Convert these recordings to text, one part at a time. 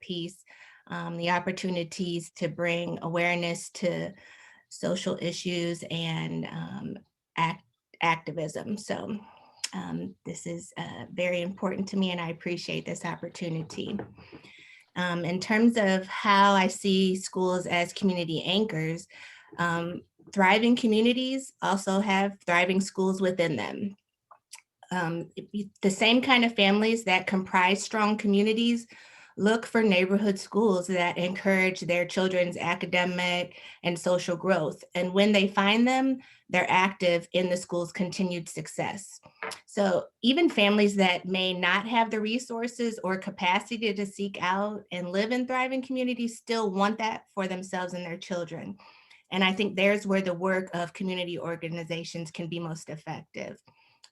piece, the opportunities to bring awareness to social issues and activism. So this is very important to me, and I appreciate this opportunity. In terms of how I see schools as community anchors, thriving communities also have thriving schools within them. The same kind of families that comprise strong communities look for neighborhood schools that encourage their children's academic and social growth. And when they find them, they're active in the school's continued success. So even families that may not have the resources or capacity to seek out and live in thriving communities still want that for themselves and their children. And I think there's where the work of community organizations can be most effective.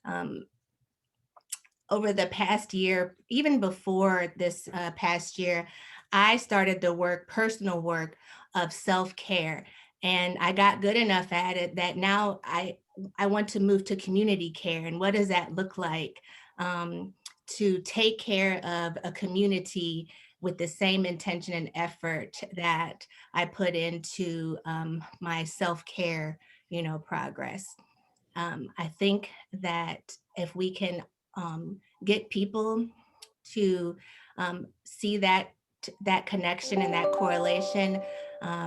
Um, Over the past year, even before this past year, I started the personal work of self-care. And I got good enough at it that now I want to move to community care. And what does that look like? To take care of a community with the same intention and effort that I put into my self-care, progress. I think that if we can get people to see that connection and that correlation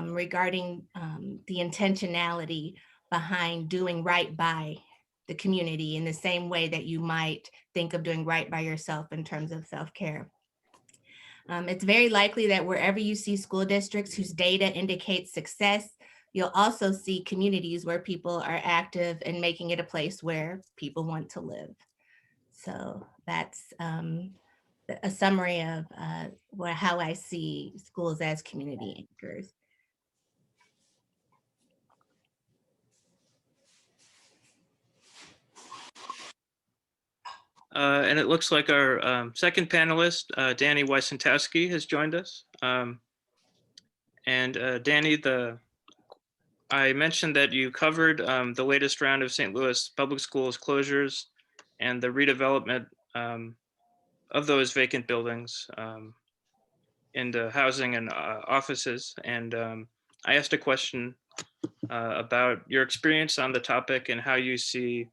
regarding the intentionality behind doing right by the community in the same way that you might think of doing right by yourself in terms of self-care. It's very likely that wherever you see school districts whose data indicates success, you'll also see communities where people are active and making it a place where people want to live. So that's a summary of how I see schools as community anchors. And it looks like our second panelist, Danny Wysentowski, has joined us. Danny, I mentioned that you covered the latest round of St. Louis Public Schools closures and the redevelopment of those vacant buildings into housing and offices. And I asked a question about your experience on the topic and how you see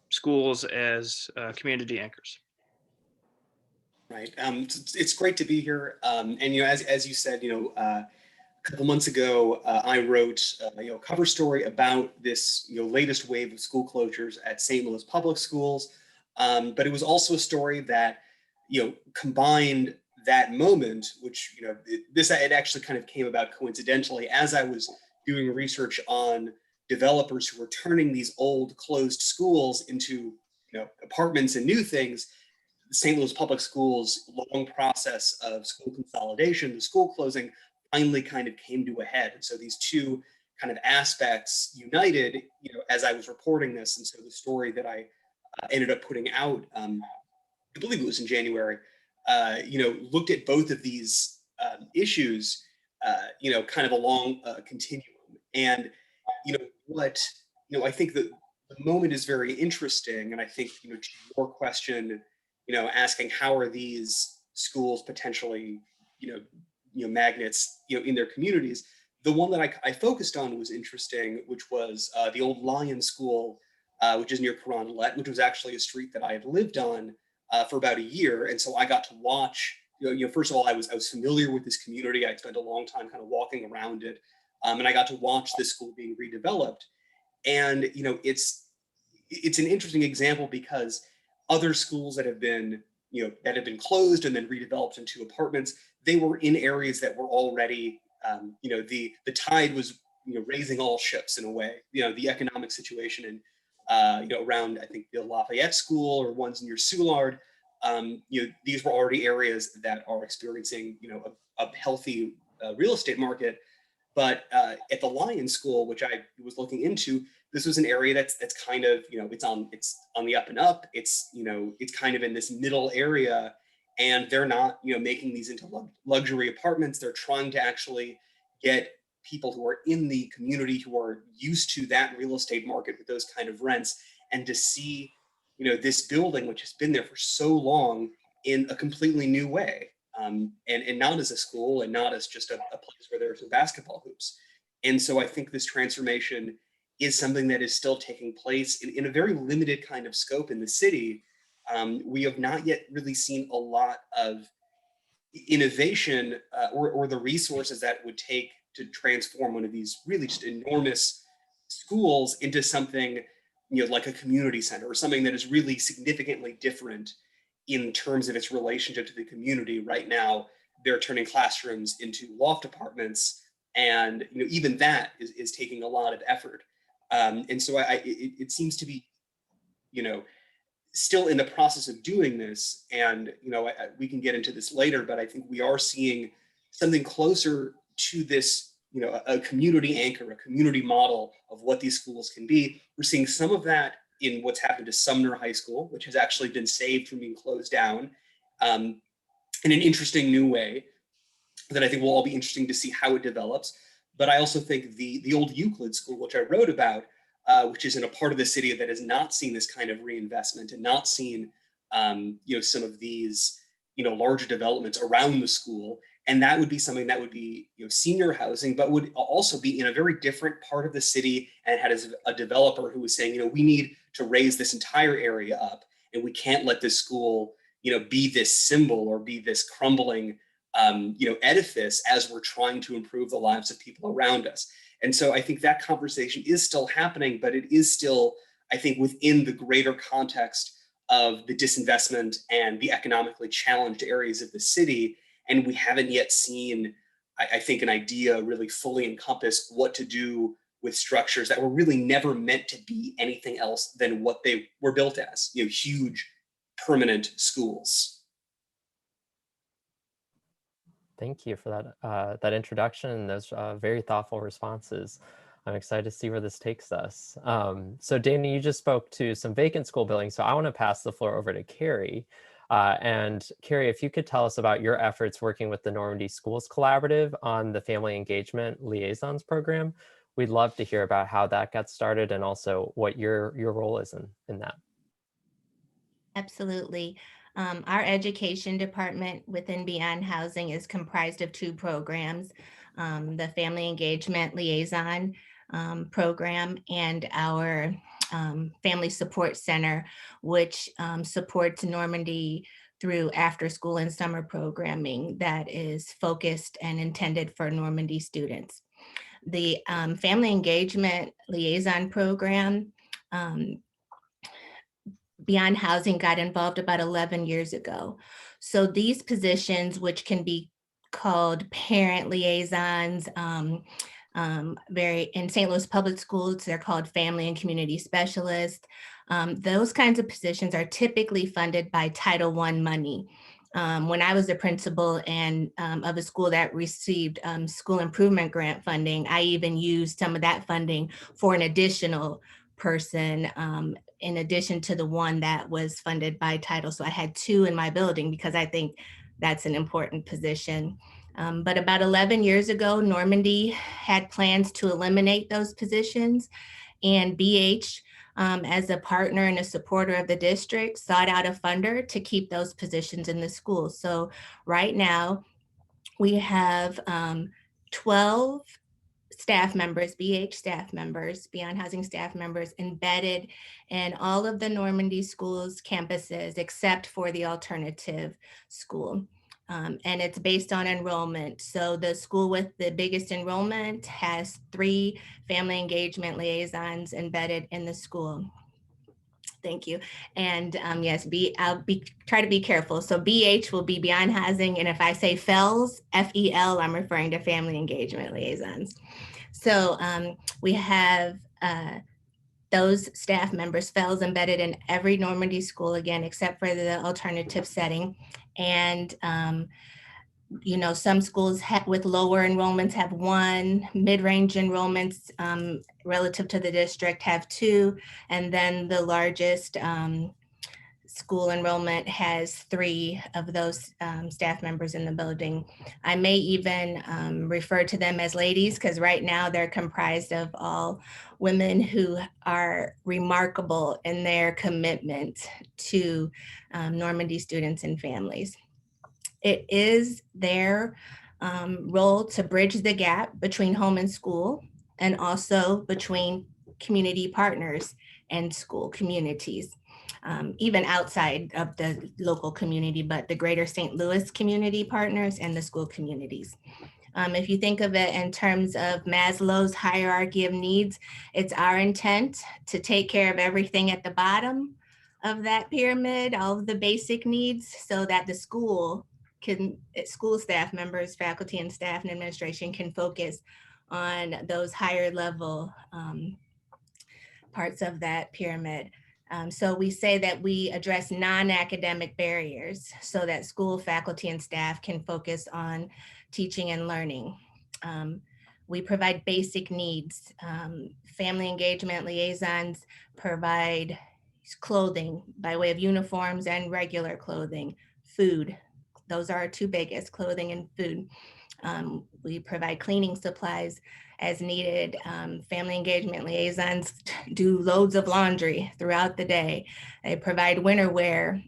schools as community anchors. Right. It's great to be here. And as you said, a couple months ago, I wrote a cover story about this latest wave of school closures at St. Louis Public Schools. But it was also a story that combined that moment, which it actually kind of came about coincidentally as I was doing research on developers who were turning these old closed schools into apartments and new things. The St. Louis Public Schools' long process of school consolidation, the school closing, finally kind of came to a head. And so these two kind of aspects united, as I was reporting this. And so the story that I ended up putting out, I believe it was in January, looked at both of these issues, kind of along a continuum. And, I think that the moment is very interesting. And I think, to your question, asking how are these schools potentially, magnets, in their communities. The one that I focused on was interesting, which was the old Lion School, which is near Carondelet, which was actually a street that I had lived on for about a year. And so I got to watch, first of all, I was familiar with this community. I spent a long time kind of walking around it. And I got to watch this school being redeveloped. And, it's an interesting example because other schools that have been closed and then redeveloped into apartments, they were in areas that were already, the tide was, raising all ships in a way. The economic situation in, around, I think, the Lafayette School or ones near Soulard, these were already areas that are experiencing, a healthy real estate market. But at the Lion School, which I was looking into, this was an area that's kind of, it's on the up and up. It's, it's kind of in this middle area, and they're not, making these into luxury apartments. They're trying to actually get people who are in the community who are used to that real estate market with those kind of rents, and to see, this building, which has been there for so long, in a completely new way. and not as a school and not as just a place where there's basketball hoops. And so I think this transformation is something that is still taking place in a very limited kind of scope in the city. We have not yet really seen a lot of innovation or the resources that it would take to transform one of these really just enormous schools into something, like a community center or something that is really significantly different in terms of its relationship to the community. Right now, they're turning classrooms into loft apartments, and even that is taking a lot of effort. And so it seems to be, still in the process of doing this. And we can get into this later, but I think we are seeing something closer to this, a community anchor, a community model of what these schools can be. We're seeing some of that in what's happened to Sumner High School, which has actually been saved from being closed down in an interesting new way that I think will all be interesting to see how it develops. But I also think the old Euclid School, which I wrote about, which is in a part of the city that has not seen this kind of reinvestment and not seen, some of these, larger developments around the school. And that would be something that would be, senior housing, but would also be in a very different part of the city, and had a developer who was saying, we need to raise this entire area up, and we can't let this school, be this symbol or be this crumbling, edifice as we're trying to improve the lives of people around us. And so I think that conversation is still happening, but it is still, I think, within the greater context of the disinvestment and the economically challenged areas of the city. And we haven't yet seen, I think, an idea really fully encompass what to do with structures that were really never meant to be anything else than what they were built as, huge permanent schools. Thank you for that introduction and those very thoughtful responses. I'm excited to see where this takes us. So Dana, you just spoke to some vacant school buildings, so I want to pass the floor over to Carrie. And Carrie, if you could tell us about your efforts working with the Normandy Schools Collaborative on the Family Engagement Liaisons program, we'd love to hear about how that got started and also what your role is in that. Absolutely. Our education department within Beyond Housing is comprised of two programs, the Family Engagement Liaison program and our Family Support Center, which supports Normandy through after school and summer programming that is focused and intended for Normandy students. The Family Engagement Liaison program, Beyond Housing got involved about 11 years ago. So these positions, which can be called parent liaisons, in St. Louis Public Schools, they're called family and community specialists. Those kinds of positions are typically funded by Title I money. When I was the principal and of a school that received school improvement grant funding, I even used some of that funding for an additional person in addition to the one that was funded by title. So I had two in my building because I think that's an important position. But about 11 years ago, Normandy had plans to eliminate those positions, and BH, as a partner and a supporter of the district, sought out a funder to keep those positions in the school. So right now we have 12 staff members, BH staff members, Beyond Housing staff members embedded in all of the Normandy schools campuses except for the alternative school. And it's based on enrollment. So the school with the biggest enrollment has 3 family engagement liaisons embedded in the school. Thank you. And yes, I'll try to be careful. So BH will be Beyond Housing. And if I say FELS, F-E-L, I'm referring to family engagement liaisons. So we have those staff members, FELS, embedded in every Normandy school, again, except for the alternative setting. And some schools with lower enrollments have 1, mid-range enrollments relative to the district have 2, and then the largest school enrollment has 3 of those staff members in the building. I may even refer to them as ladies because right now they're comprised of all women who are remarkable in their commitment to Normandy students and families. It is their role to bridge the gap between home and school, and also between community partners and school communities, even outside of the local community, but the greater St. Louis community partners and the school communities. If you think of it in terms of Maslow's hierarchy of needs, it's our intent to take care of everything at the bottom of that pyramid, all of the basic needs, so that the school staff members, faculty and staff and administration can focus on those higher level parts of that pyramid. So we say that we address non-academic barriers so that school faculty and staff can focus on teaching and learning. We provide basic needs. Family engagement liaisons provide clothing by way of uniforms and regular clothing, food. Those are our two biggest, clothing and food. We provide cleaning supplies as needed. Family engagement liaisons do loads of laundry throughout the day. They provide winter wear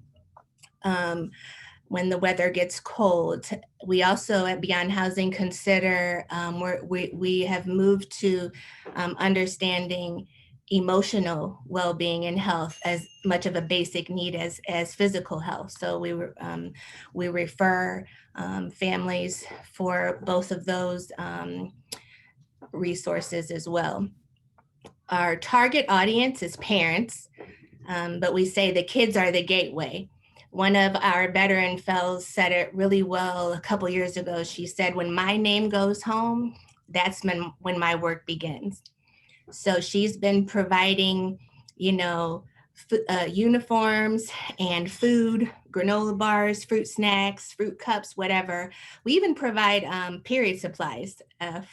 when the weather gets cold. We also at Beyond Housing consider, we have moved to understanding emotional well-being and health as much of a basic need as physical health. So we refer families for both of those resources as well. Our target audience is parents, but we say the kids are the gateway. One of our veteran fellows said it really well a couple years ago. She said, when my name goes home, that's when my work begins. So she's been providing, uniforms and food, granola bars, fruit snacks, fruit cups, whatever. We even provide period supplies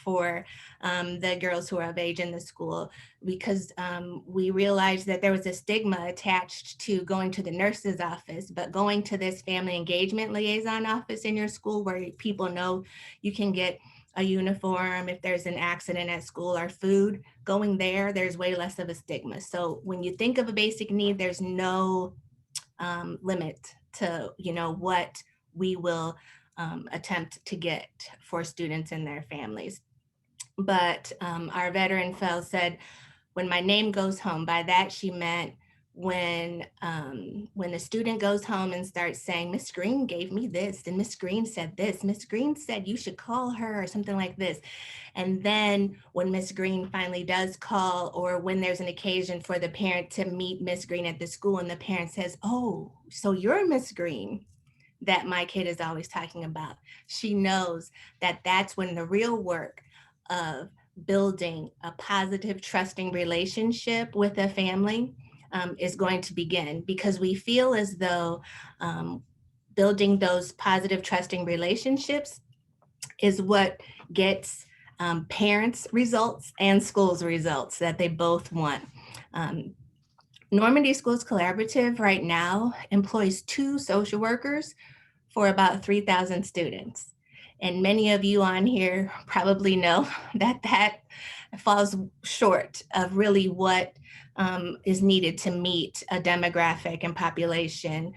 for the girls who are of age in the school, because we realized that there was a stigma attached to going to the nurse's office, but going to this family engagement liaison office in your school where people know you can get a uniform if there's an accident at school, or food, going there's way less of a stigma. So when you think of a basic need, there's no limit to what we will attempt to get for students and their families. But our veteran fellow said, when my name goes home, by that she meant when the student goes home and starts saying, Miss Green gave me this, and Miss Green said this, Miss Green said you should call her, or something like this. And then when Miss Green finally does call, or when there's an occasion for the parent to meet Miss Green at the school, and the parent says, oh, so you're Miss Green that my kid is always talking about. She knows that that's when the real work of building a positive, trusting relationship with a family is going to begin, because we feel as though building those positive, trusting relationships is what gets parents results and schools results that they both want. Normandy Schools Collaborative right now employs 2 social workers for about 3,000 students. And many of you on here probably know that falls short of really what is needed to meet a demographic and population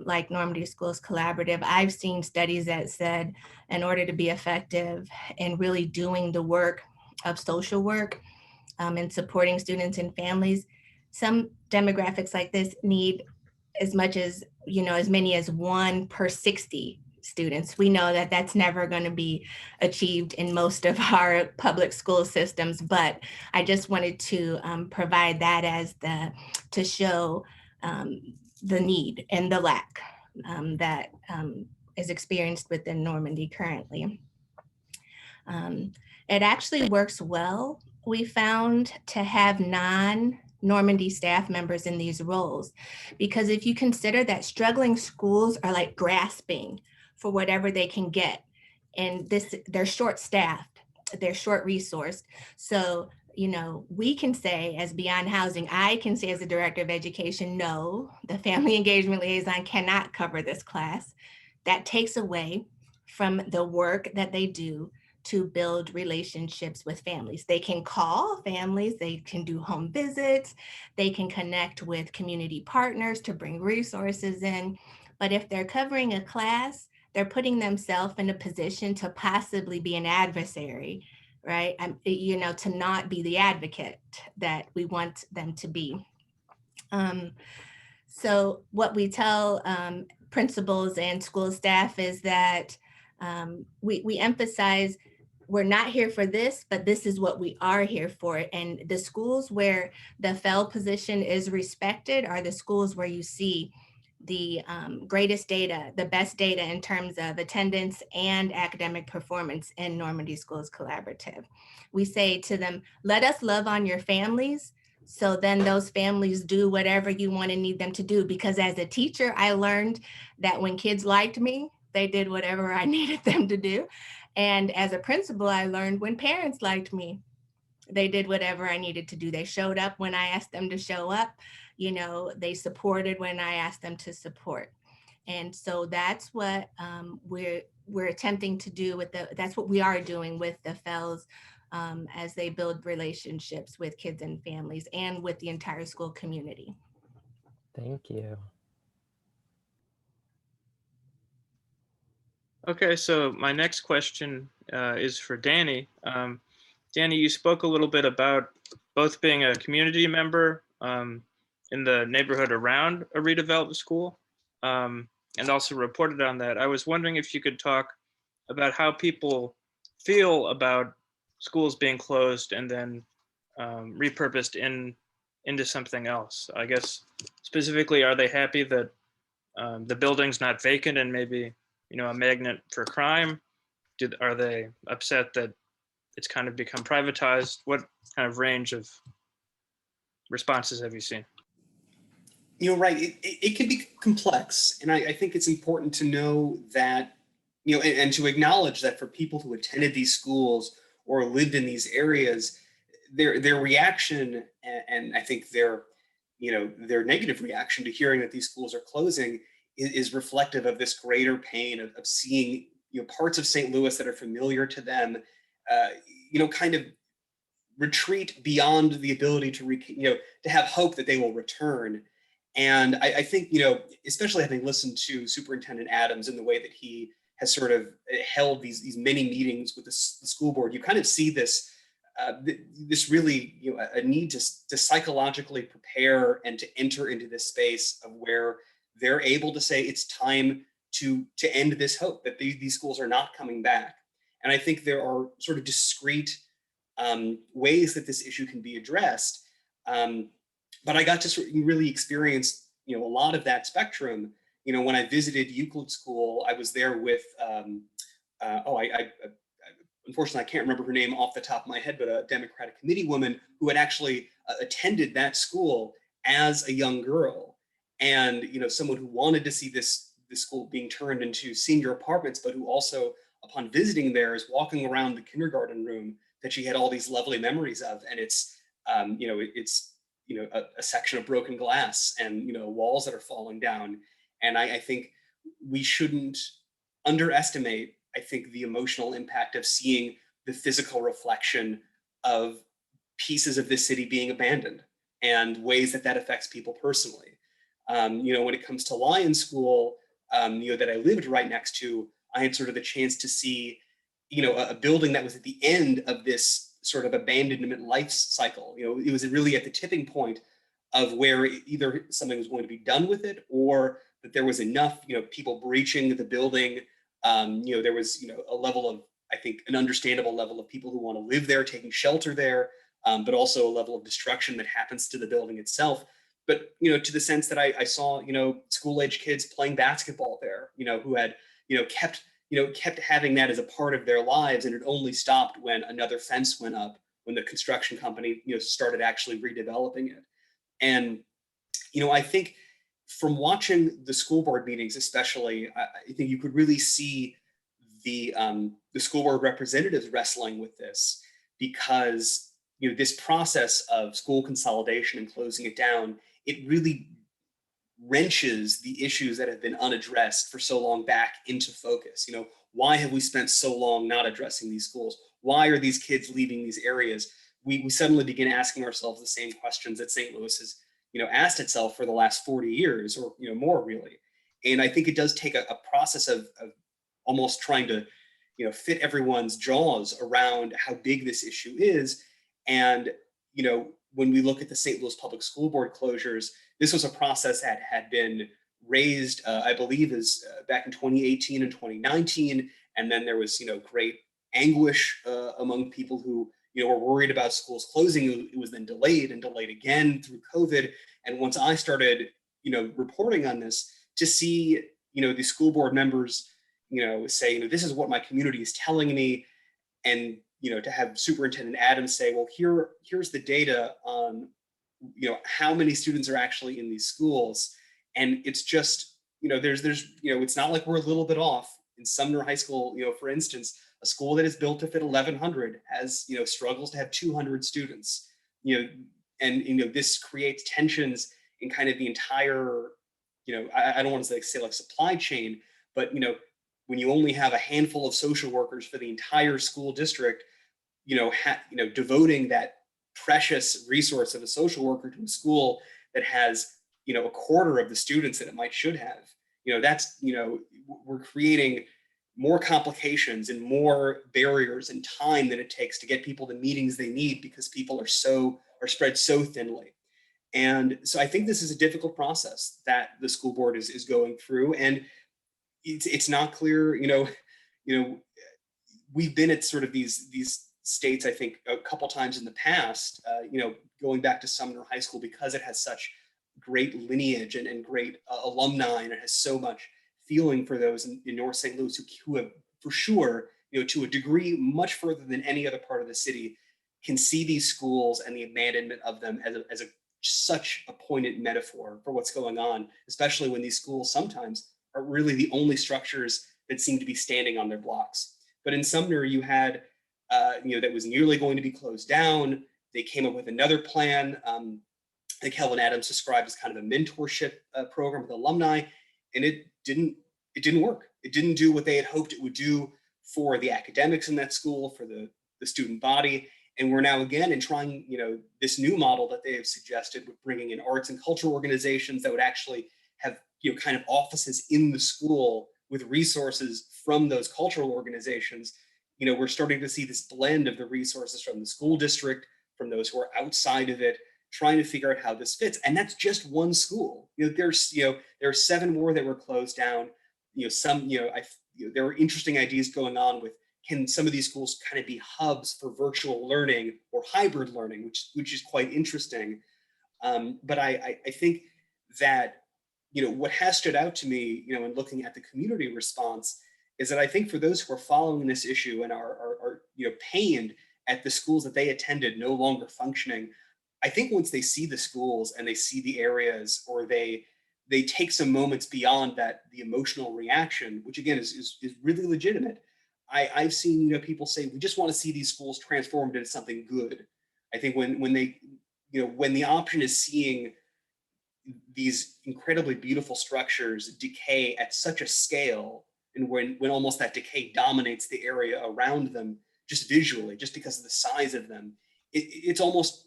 like Normandy Schools Collaborative. I've seen studies that said in order to be effective in really doing the work of social work and supporting students and families, some demographics like this need as much as, as many as 1 per 60 students. We know that that's never going to be achieved in most of our public school systems, but I just wanted to provide that to show the need and the lack that is experienced within Normandy currently. It actually works well, we found, to have non-Normandy staff members in these roles, because if you consider that struggling schools are like grasping for whatever they can get, and they're short-staffed, they're short-resourced. So, we can say as Beyond Housing, I can say as the Director of Education, no, the Family Engagement Liaison cannot cover this class. That takes away from the work that they do to build relationships with families. They can call families, they can do home visits, they can connect with community partners to bring resources in. But if they're covering a class they're putting themselves in a position to possibly be an adversary, right? To not be the advocate that we want them to be. So what we tell principals and school staff is that we emphasize we're not here for this, but this is what we are here for. And the schools where the FEL position is respected are the schools where you see the greatest data, the best data in terms of attendance and academic performance in Normandy Schools Collaborative. We say to them, let us love on your families, so then those families do whatever you want and need them to do. Because as a teacher, I learned that when kids liked me, they did whatever I needed them to do. And as a principal, I learned when parents liked me, they did whatever I needed to do. They showed up when I asked them to show up. They supported when I asked them to support. And so that's what we're attempting to do that's what we are doing with the FELs as they build relationships with kids and families and with the entire school community. Thank you. Okay, so my next question is for Danny. Danny, you spoke a little bit about both being a community member in the neighborhood around a redeveloped school and also reported on that. I was wondering if you could talk about how people feel about schools being closed and then repurposed into something else. I guess specifically, are they happy that the building's not vacant and maybe a magnet for crime? Are they upset that it's kind of become privatized? What kind of range of responses have you seen? Right, it can be complex. And I think it's important to know that, and to acknowledge that for people who attended these schools or lived in these areas, their reaction, and I think their negative reaction to hearing that these schools are closing is reflective of this greater pain of seeing parts of St. Louis that are familiar to them, kind of retreat beyond the ability to have hope that they will return. And I think especially having listened to Superintendent Adams in the way that he has sort of held these many meetings with the school board, you kind of see this this really a need to psychologically prepare and to enter into this space of where they're able to say it's time to end this hope that these schools are not coming back. And I think there are sort of discrete ways that this issue can be addressed. But I got to sort of really experience a lot of that spectrum. When I visited Euclid School, I was there with unfortunately, I can't remember her name off the top of my head, but a Democratic committee woman who had actually attended that school as a young girl, and someone who wanted to see this school being turned into senior apartments, but who also, upon visiting there, is walking around the kindergarten room that she had all these lovely memories of, and it's a section of broken glass and walls that are falling down, and I think we shouldn't underestimate, I think, the emotional impact of seeing the physical reflection of pieces of this city being abandoned and ways that affects people personally. When it comes to Lion School, that I lived right next to, I had sort of the chance to see, a building that was at the end of this sort of abandonment life cycle. It was really at the tipping point of where either something was going to be done with it, or that there was enough, people breaching the building. There was, a level of, I think, an understandable level of people who want to live there, taking shelter there, but also a level of destruction that happens to the building itself. But, to the sense that I saw, school-age kids playing basketball there, who had, kept having that as a part of their lives. And it only stopped when another fence went up, when the construction company, started actually redeveloping it. And, I think from watching the school board meetings, especially, I think you could really see the school board representatives wrestling with this, because this process of school consolidation and closing it down, it really wrenches the issues that have been unaddressed for so long back into focus. Why have we spent so long not addressing these schools? Why are these kids leaving these areas? We suddenly begin asking ourselves the same questions that St. Louis has asked itself for the last 40 years or more, really. And I think it does take a process of almost trying to, fit everyone's jaws around how big this issue is. And, when we look at the St. Louis Public School Board closures, this was a process that had been raised, I believe, as back in 2018 and 2019. And then there was, great anguish among people who, were worried about schools closing. It was then delayed and delayed again through COVID. And once I started, reporting on this, to see, the school board members, say, this is what my community is telling me. And, to have Superintendent Adams say, well, here's the data on, how many students are actually in these schools. And it's just, there's, it's not like we're a little bit off. In Sumner High School, for instance, a school that is built to fit 1,100 has, struggles to have 200 students, and, this creates tensions in kind of the entire, I don't want to say like supply chain, but, when you only have a handful of social workers for the entire school district, devoting that precious resource of a social worker to a school that has, a quarter of the students that it should have, that's, we're creating more complications and more barriers and time than it takes to get people the meetings they need, because people are spread so thinly. And so I think this is a difficult process that the school board is going through, and it's not clear, we've been at sort of these states, I think, a couple times in the past, going back to Sumner High School, because it has such great lineage and great alumni, and it has so much feeling for those in North St. Louis who have, for sure, to a degree much further than any other part of the city, can see these schools and the abandonment of them as such a poignant metaphor for what's going on, especially when these schools sometimes are really the only structures that seem to be standing on their blocks. But in Sumner, you had, that was nearly going to be closed down. They came up with another plan that Kelvin Adams described as kind of a mentorship program with alumni, and it didn't work. It didn't do what they had hoped it would do for the academics in that school, for the student body. And we're now again in trying, this new model that they have suggested with bringing in arts and cultural organizations that would actually have, kind of offices in the school with resources from those cultural organizations. We're starting to see this blend of the resources from the school district, from those who are outside of it, trying to figure out how this fits. And that's just one school. There are 7 more that were closed down. There were interesting ideas going on with, can some of these schools kind of be hubs for virtual learning or hybrid learning, which is quite interesting. But I think that, what has stood out to me, in looking at the community response, is that I think for those who are following this issue and are pained at the schools that they attended no longer functioning, I think once they see the schools and they see the areas, or they take some moments beyond that, the emotional reaction, which again is really legitimate. I've seen, people say, we just want to see these schools transformed into something good. I think when they, when the option is seeing these incredibly beautiful structures decay at such a scale, and when almost that decay dominates the area around them, just visually, just because of the size of them, it's almost,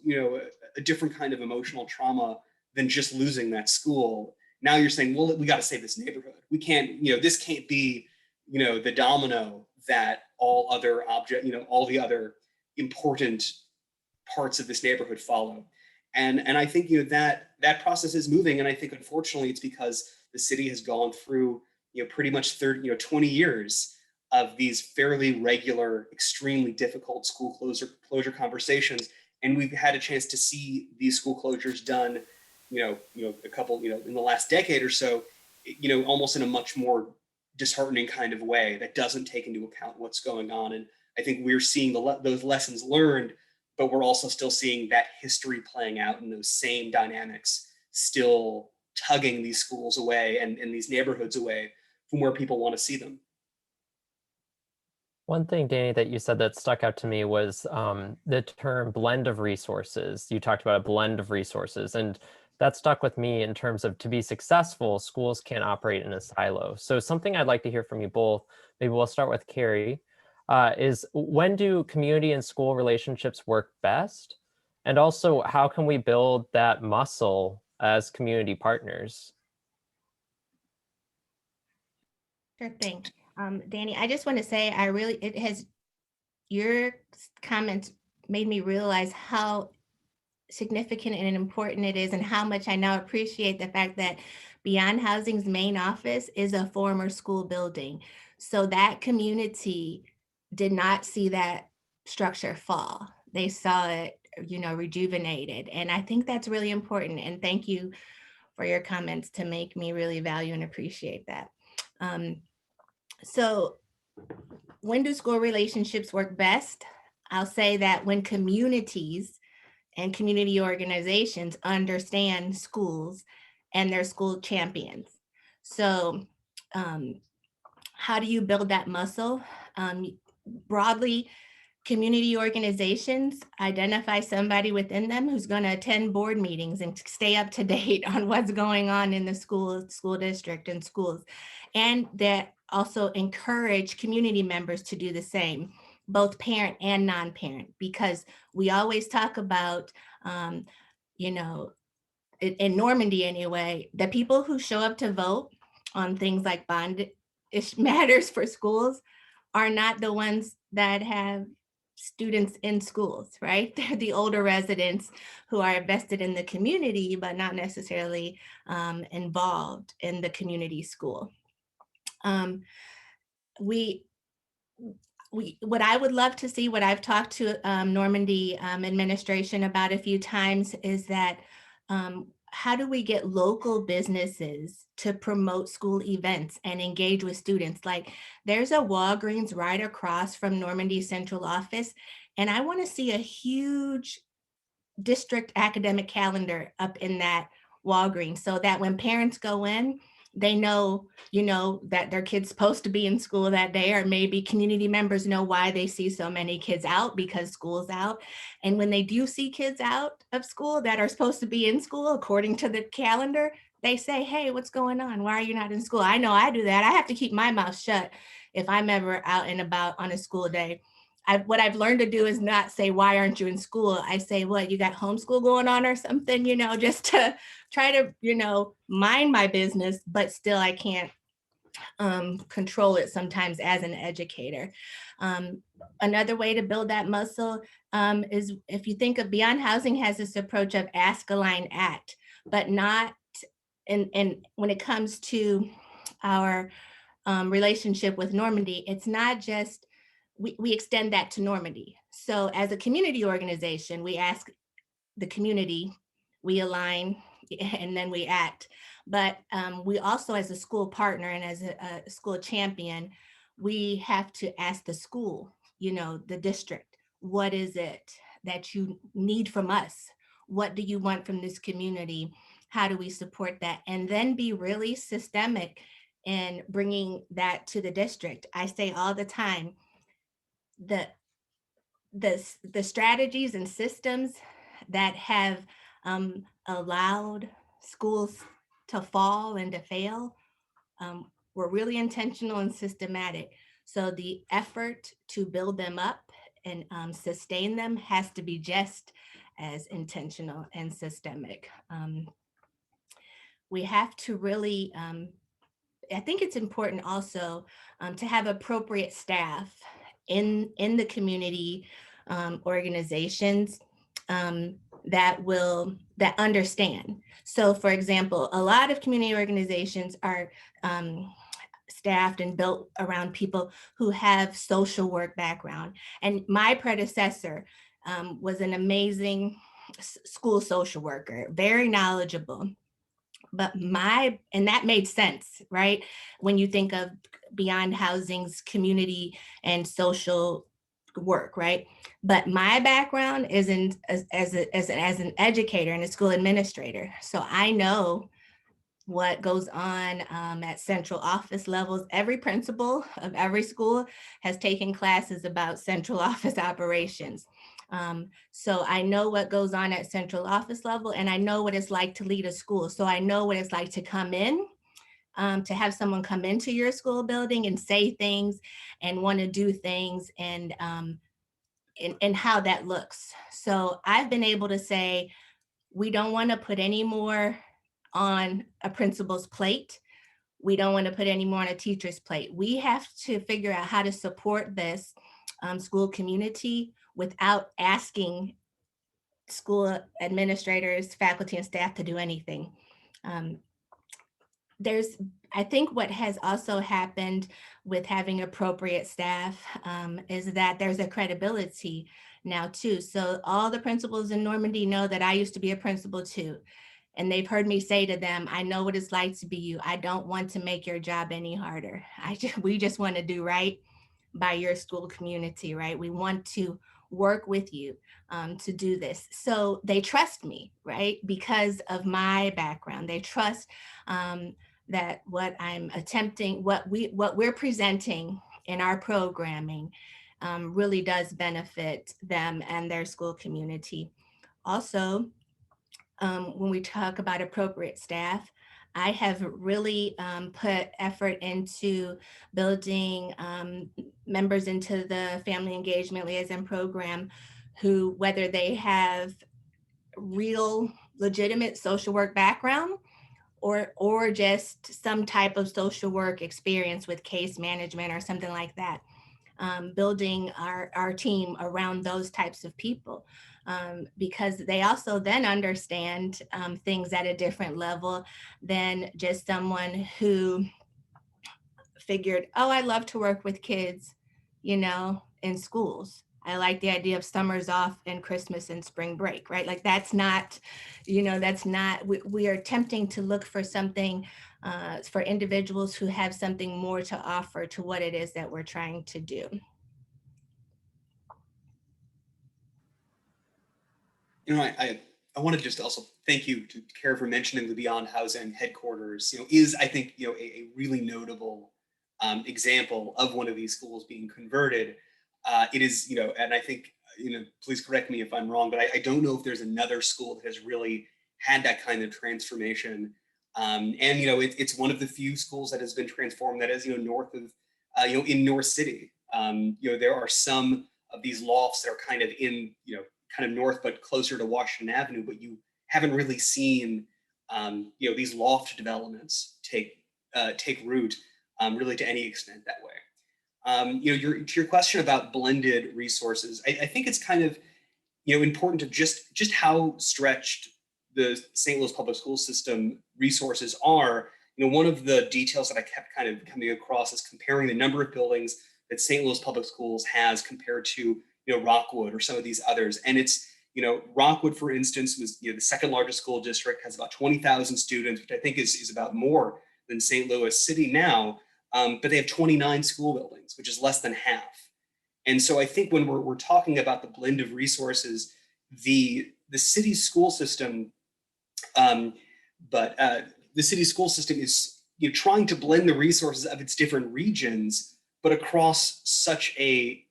a different kind of emotional trauma than just losing that school. Now you're saying, well, we got to save this neighborhood. We can't, this can't be, the domino that all other all the other important parts of this neighborhood follow. And I think, that process is moving. And I think, unfortunately, it's because the city has gone through, pretty much 20 years of these fairly regular, extremely difficult school closure conversations. And we've had a chance to see these school closures done, a couple, in the last decade or so, almost in a much more disheartening kind of way that doesn't take into account what's going on. And I think we're seeing those lessons learned, but we're also still seeing that history playing out in those same dynamics, still tugging these schools away and these neighborhoods away from where people want to see them. One thing, Danny, that you said that stuck out to me was the term blend of resources. You talked about a blend of resources, and that stuck with me in terms of, to be successful, schools can't operate in a silo. So something I'd like to hear from you both, maybe we'll start with Carrie, is when do community and school relationships work best? And also, how can we build that muscle as community partners? Sure thing. Danny, I just want to say, your comments made me realize how significant and important it is, and how much I now appreciate the fact that Beyond Housing's main office is a former school building. So that community did not see that structure fall. They saw it, rejuvenated. And I think that's really important. And thank you for your comments to make me really value and appreciate that. So when do school relationships work best? I'll say that when communities and community organizations understand schools and their school champions. So how do you build that muscle? Broadly, community organizations identify somebody within them who's going to attend board meetings and stay up to date on what's going on in the school district and schools. And that also encourage community members to do the same, both parent and non-parent, because we always talk about, in Normandy anyway, the people who show up to vote on things like bond matters for schools are not the ones that have students in schools, right? They're the older residents who are invested in the community, but not necessarily involved in the community school. What I would love to see, what I've talked to Normandy administration about a few times, is that how do we get local businesses to promote school events and engage with students? Like, there's a Walgreens right across from Normandy Central Office, and I want to see a huge district academic calendar up in that Walgreens, so that when parents go in, they know, that their kid's supposed to be in school that day, or maybe community members know why they see so many kids out, because school's out. And when they do see kids out of school that are supposed to be in school according to the calendar, they say, hey, what's going on? Why are you not in school? I know I do that. I have to keep my mouth shut if I'm ever out and about on a school day. What I've learned to do is not say, why aren't you in school? I say, what, you got homeschool going on or something, just to try to, mind my business, but still I can't control it sometimes as an educator. Another way to build that muscle is, if you think of Beyond Housing has this approach of ask, align, act, but not, and when it comes to our relationship with Normandy, it's not just, we extend that to Normandy. So as a community organization, we ask the community, we align, and then we act. But we also, as a school partner and as a school champion, we have to ask the school, the district, what is it that you need from us? What do you want from this community? How do we support that? And then be really systemic in bringing that to the district. I say all the time, the strategies and systems that have allowed schools to fall and to fail were really intentional and systematic. So the effort to build them up and sustain them has to be just as intentional and systemic. We have to really, I think it's important also to have appropriate staff in the community organizations that understand. So for example, a lot of community organizations are staffed and built around people who have social work background. And my predecessor was an amazing school social worker, very knowledgeable. But and that made sense, right? When you think of Beyond Housing's community and social work, right? But my background is as an educator and a school administrator. So I know what goes on at central office levels. Every principal of every school has taken classes about central office operations. So I know what goes on at central office level, and I know what it's like to lead a school. So I know what it's like to come in, to have someone come into your school building and say things and want to do things, and how that looks. So I've been able to say, we don't want to put any more on a principal's plate. we don't want to put any more on a teacher's plate. We have to figure out how to support this school community without asking school administrators, faculty, and staff to do anything. I think what has also happened with having appropriate staff is that there's a credibility now too. So all the principals in Normandy know that I used to be a principal too. And they've heard me say to them, I know what it's like to be you. I don't want to make your job any harder. We just want to do right by your school community, right? We want to work with you to do this. So they trust me, right? Because of my background. They trust that what I'm attempting, what we're presenting in our programming really does benefit them and their school community. Also, when we talk about appropriate staff, I have really put effort into building members into the Family Engagement Liaison program who, whether they have real legitimate social work background or just some type of social work experience with case management or something like that, building our team around those types of people. Because they also then understand things at a different level than just someone who figured, oh, I love to work with kids, in schools. I like the idea of summers off and Christmas and spring break, right? Like that's not, we are attempting to look for something for individuals who have something more to offer to what it is that we're trying to do. I want to just also thank you to Kara for mentioning the Beyond Housing headquarters, is, I think, a really notable example of one of these schools being converted. It is, and I think, please correct me if I'm wrong, but I don't know if there's another school that has really had that kind of transformation. It's one of the few schools that has been transformed that is, north of, in North City. There are some of these lofts that are kind of in, kind of north, but closer to Washington Avenue, but you haven't really seen, these loft developments take root really to any extent that way. To your question about blended resources, I think it's kind of, important to just how stretched the St. Louis public school system resources are. One of the details that I kept kind of coming across is comparing the number of buildings that St. Louis Public Schools has compared to, Rockwood or some of these others. And it's, Rockwood, for instance, was, the second largest school district, has about 20,000 students, which I think is about more than St. Louis City now. But they have 29 school buildings, which is less than half. And so I think when we're talking about the blend of resources, the city's school system, the city's school system is trying to blend the resources of its different regions, but across such a,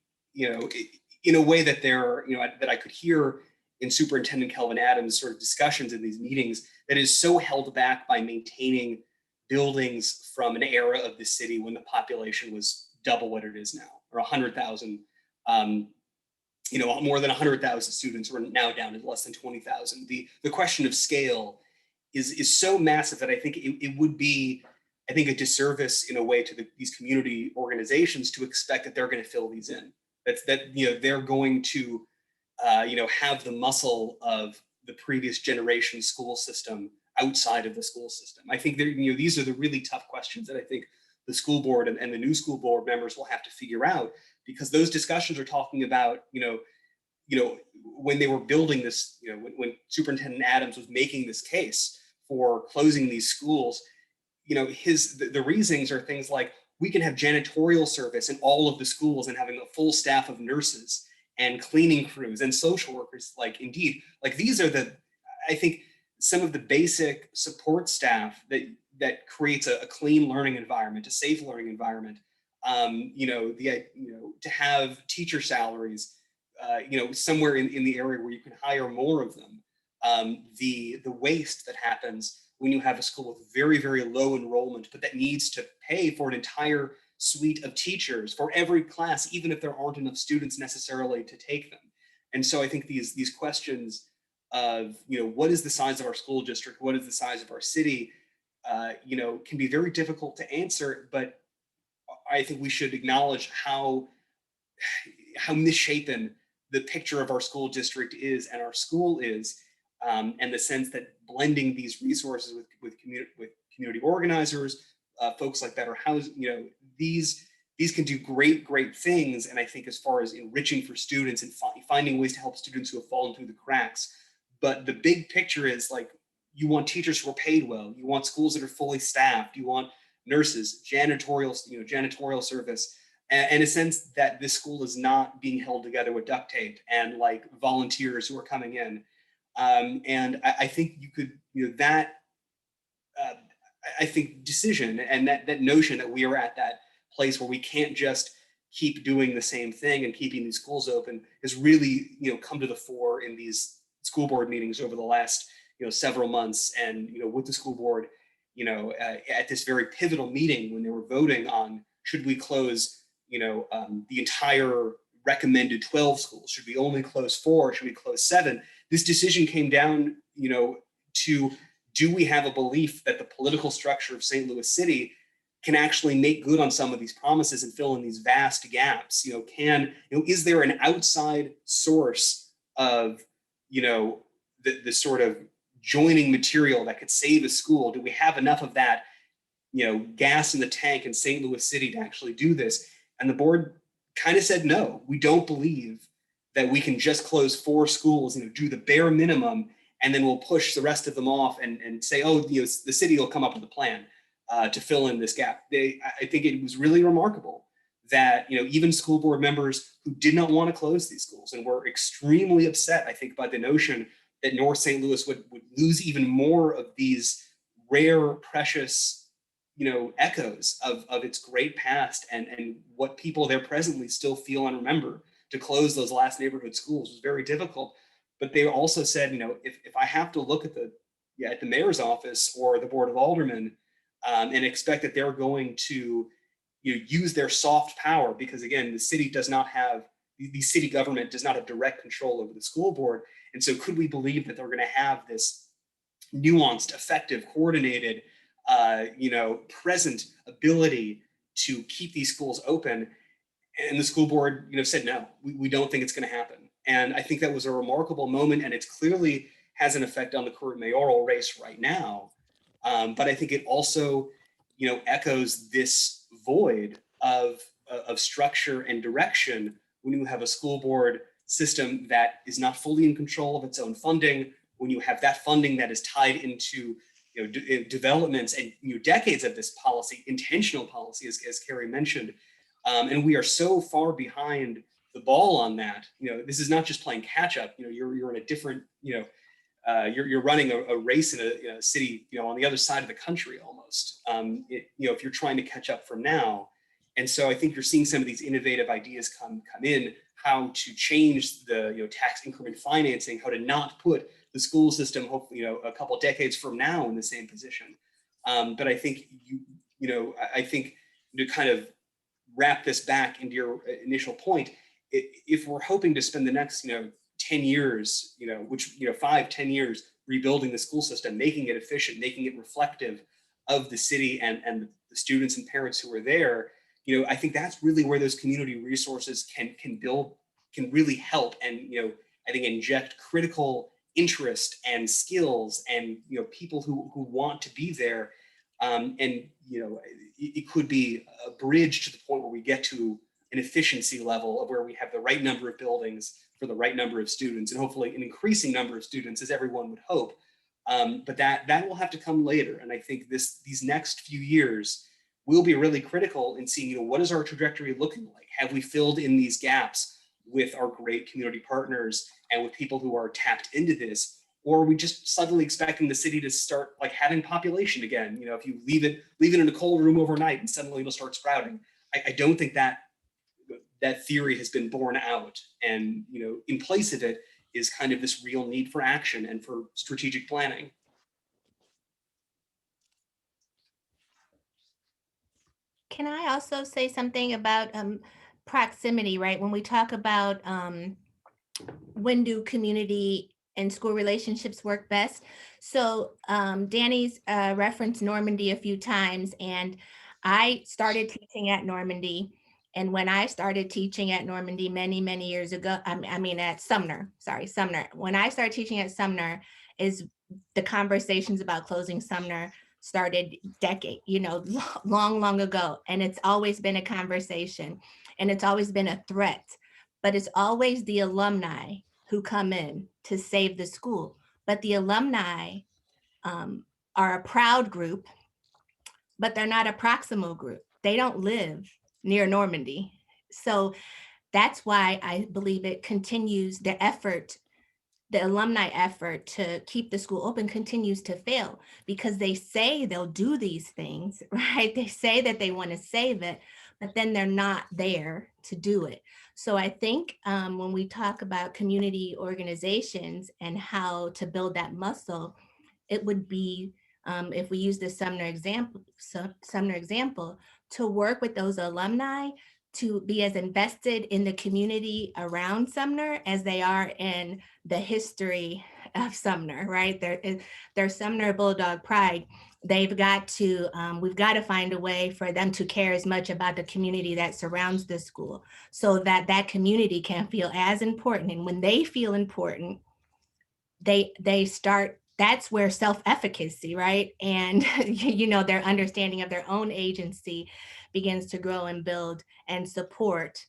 in a way that there, that I could hear in Superintendent Kelvin Adams' sort of discussions in these meetings, that is so held back by maintaining buildings from an era of the city when the population was double what it is now, or 100,000, more than 100,000 students. We're now down to less than 20,000. The question of scale is so massive that I think it would be, I think, a disservice in a way to these community organizations to expect that they're going to fill these in. That they're going to have the muscle of the previous generation school system outside of the school system. I think these are the really tough questions that I think the school board and the new school board members will have to figure out, because those discussions are talking about, when they were building this, when Superintendent Adams was making this case for closing these schools, the reasonings are things like, we can have janitorial service in all of the schools and having a full staff of nurses and cleaning crews and social workers. These are I think, some of the basic support staff that creates a clean learning environment, a safe learning environment. To have teacher salaries, somewhere in the area where you can hire more of them. The waste that happens when you have a school with very, very low enrollment, but that needs to pay for an entire suite of teachers for every class, even if there aren't enough students necessarily to take them. And so I think these questions of, what is the size of our school district? What is the size of our city? can be very difficult to answer, but I think we should acknowledge how misshapen the picture of our school district is and our school is, and the sense that blending these resources with community organizers, folks like Better Housing, these can do great things. And I think as far as enriching for students and finding ways to help students who have fallen through the cracks, but the big picture is like, you want teachers who are paid well, you want schools that are fully staffed, you want nurses, janitorial service, and a sense that this school is not being held together with duct tape and like volunteers who are coming in. And I think you could, I think decision and that notion that we are at that place where we can't just keep doing the same thing and keeping these schools open has really, come to the fore in these school board meetings over the last, several months. And, with the school board, at this very pivotal meeting when they were voting on, should we close, the entire recommended 12 schools? Should we only close 4? Should we close 7? This decision came down, to, do we have a belief that the political structure of St. Louis City can actually make good on some of these promises and fill in these vast gaps? Is there an outside source of, the sort of joining material that could save a school? Do we have enough of that, gas in the tank in St. Louis City to actually do this? And the board kind of said, no, we don't believe that we can just close 4 schools, do the bare minimum, and then we'll push the rest of them off and say, oh, the city will come up with a plan to fill in this gap. I think it was really remarkable that, even school board members who did not want to close these schools and were extremely upset, I think, by the notion that North St. Louis would lose even more of these rare, precious, echoes of its great past and what people there presently still feel and remember. To close those last neighborhood schools was very difficult. But they also said, if I have to look at the mayor's office or the board of aldermen and expect that they're going to use their soft power, because again, the city government does not have direct control over the school board. And so could we believe that they're going to have this nuanced, effective, coordinated, present ability to keep these schools open? And the school board, said, no, we don't think it's going to happen. And I think that was a remarkable moment, and it clearly has an effect on the current mayoral race right now. But I think it also, echoes this void of structure and direction when you have a school board system that is not fully in control of its own funding, when you have that funding that is tied into developments and decades of this policy, intentional policy, as Carrie mentioned. And we are so far behind the ball on that. This is not just playing catch up. You're in a different, you're running a race in a city, on the other side of the country almost. If you're trying to catch up from now. And so I think you're seeing some of these innovative ideas come in, how to change the tax increment financing, how to not put the school system, hopefully, a couple of decades from now in the same position. But I think I think to kind of wrap this back into your initial point, if we're hoping to spend the next 10 years, 5-10 years rebuilding the school system, making it efficient, making it reflective of the city and the students and parents who are there, I think that's really where those community resources can really help and I think inject critical interest and skills and people who want to be there. It could be a bridge to the point where we get to an efficiency level of where we have the right number of buildings for the right number of students, and hopefully an increasing number of students, as everyone would hope. But that will have to come later. And I think these next few years will be really critical in seeing, what is our trajectory looking like? Have we filled in these gaps with our great community partners and with people who are tapped into this? Or are we just suddenly expecting the city to start like having population again? If you leave it in a cold room overnight and suddenly it'll start sprouting. I don't think that theory has been borne out. And in place of it is kind of this real need for action and for strategic planning. Can I also say something about proximity, right? When we talk about when do community and school relationships work best. So Danny's referenced Normandy a few times, and I started teaching at Normandy. And when I started teaching at Normandy many, many years ago, I mean at Sumner, sorry, Sumner. When I started teaching at Sumner is the conversations about closing Sumner started long, long ago. And it's always been a conversation, and it's always been a threat, but it's always the alumni who come in to save the school. But the alumni are a proud group, but they're not a proximal group. They don't live near Normandy. So that's why I believe it continues, the alumni effort to keep the school open continues to fail, because they say they'll do these things, right? They say that they want to save it, but then they're not there to do it. So I think when we talk about community organizations and how to build that muscle, it would be, if we use the Sumner example, to work with those alumni to be as invested in the community around Sumner as they are in the history of Sumner, right? Their Sumner Bulldog pride. We've got to find a way for them to care as much about the community that surrounds the school, so that that community can feel as important. And when they feel important, they start, that's where self-efficacy, right? And their understanding of their own agency begins to grow and build and support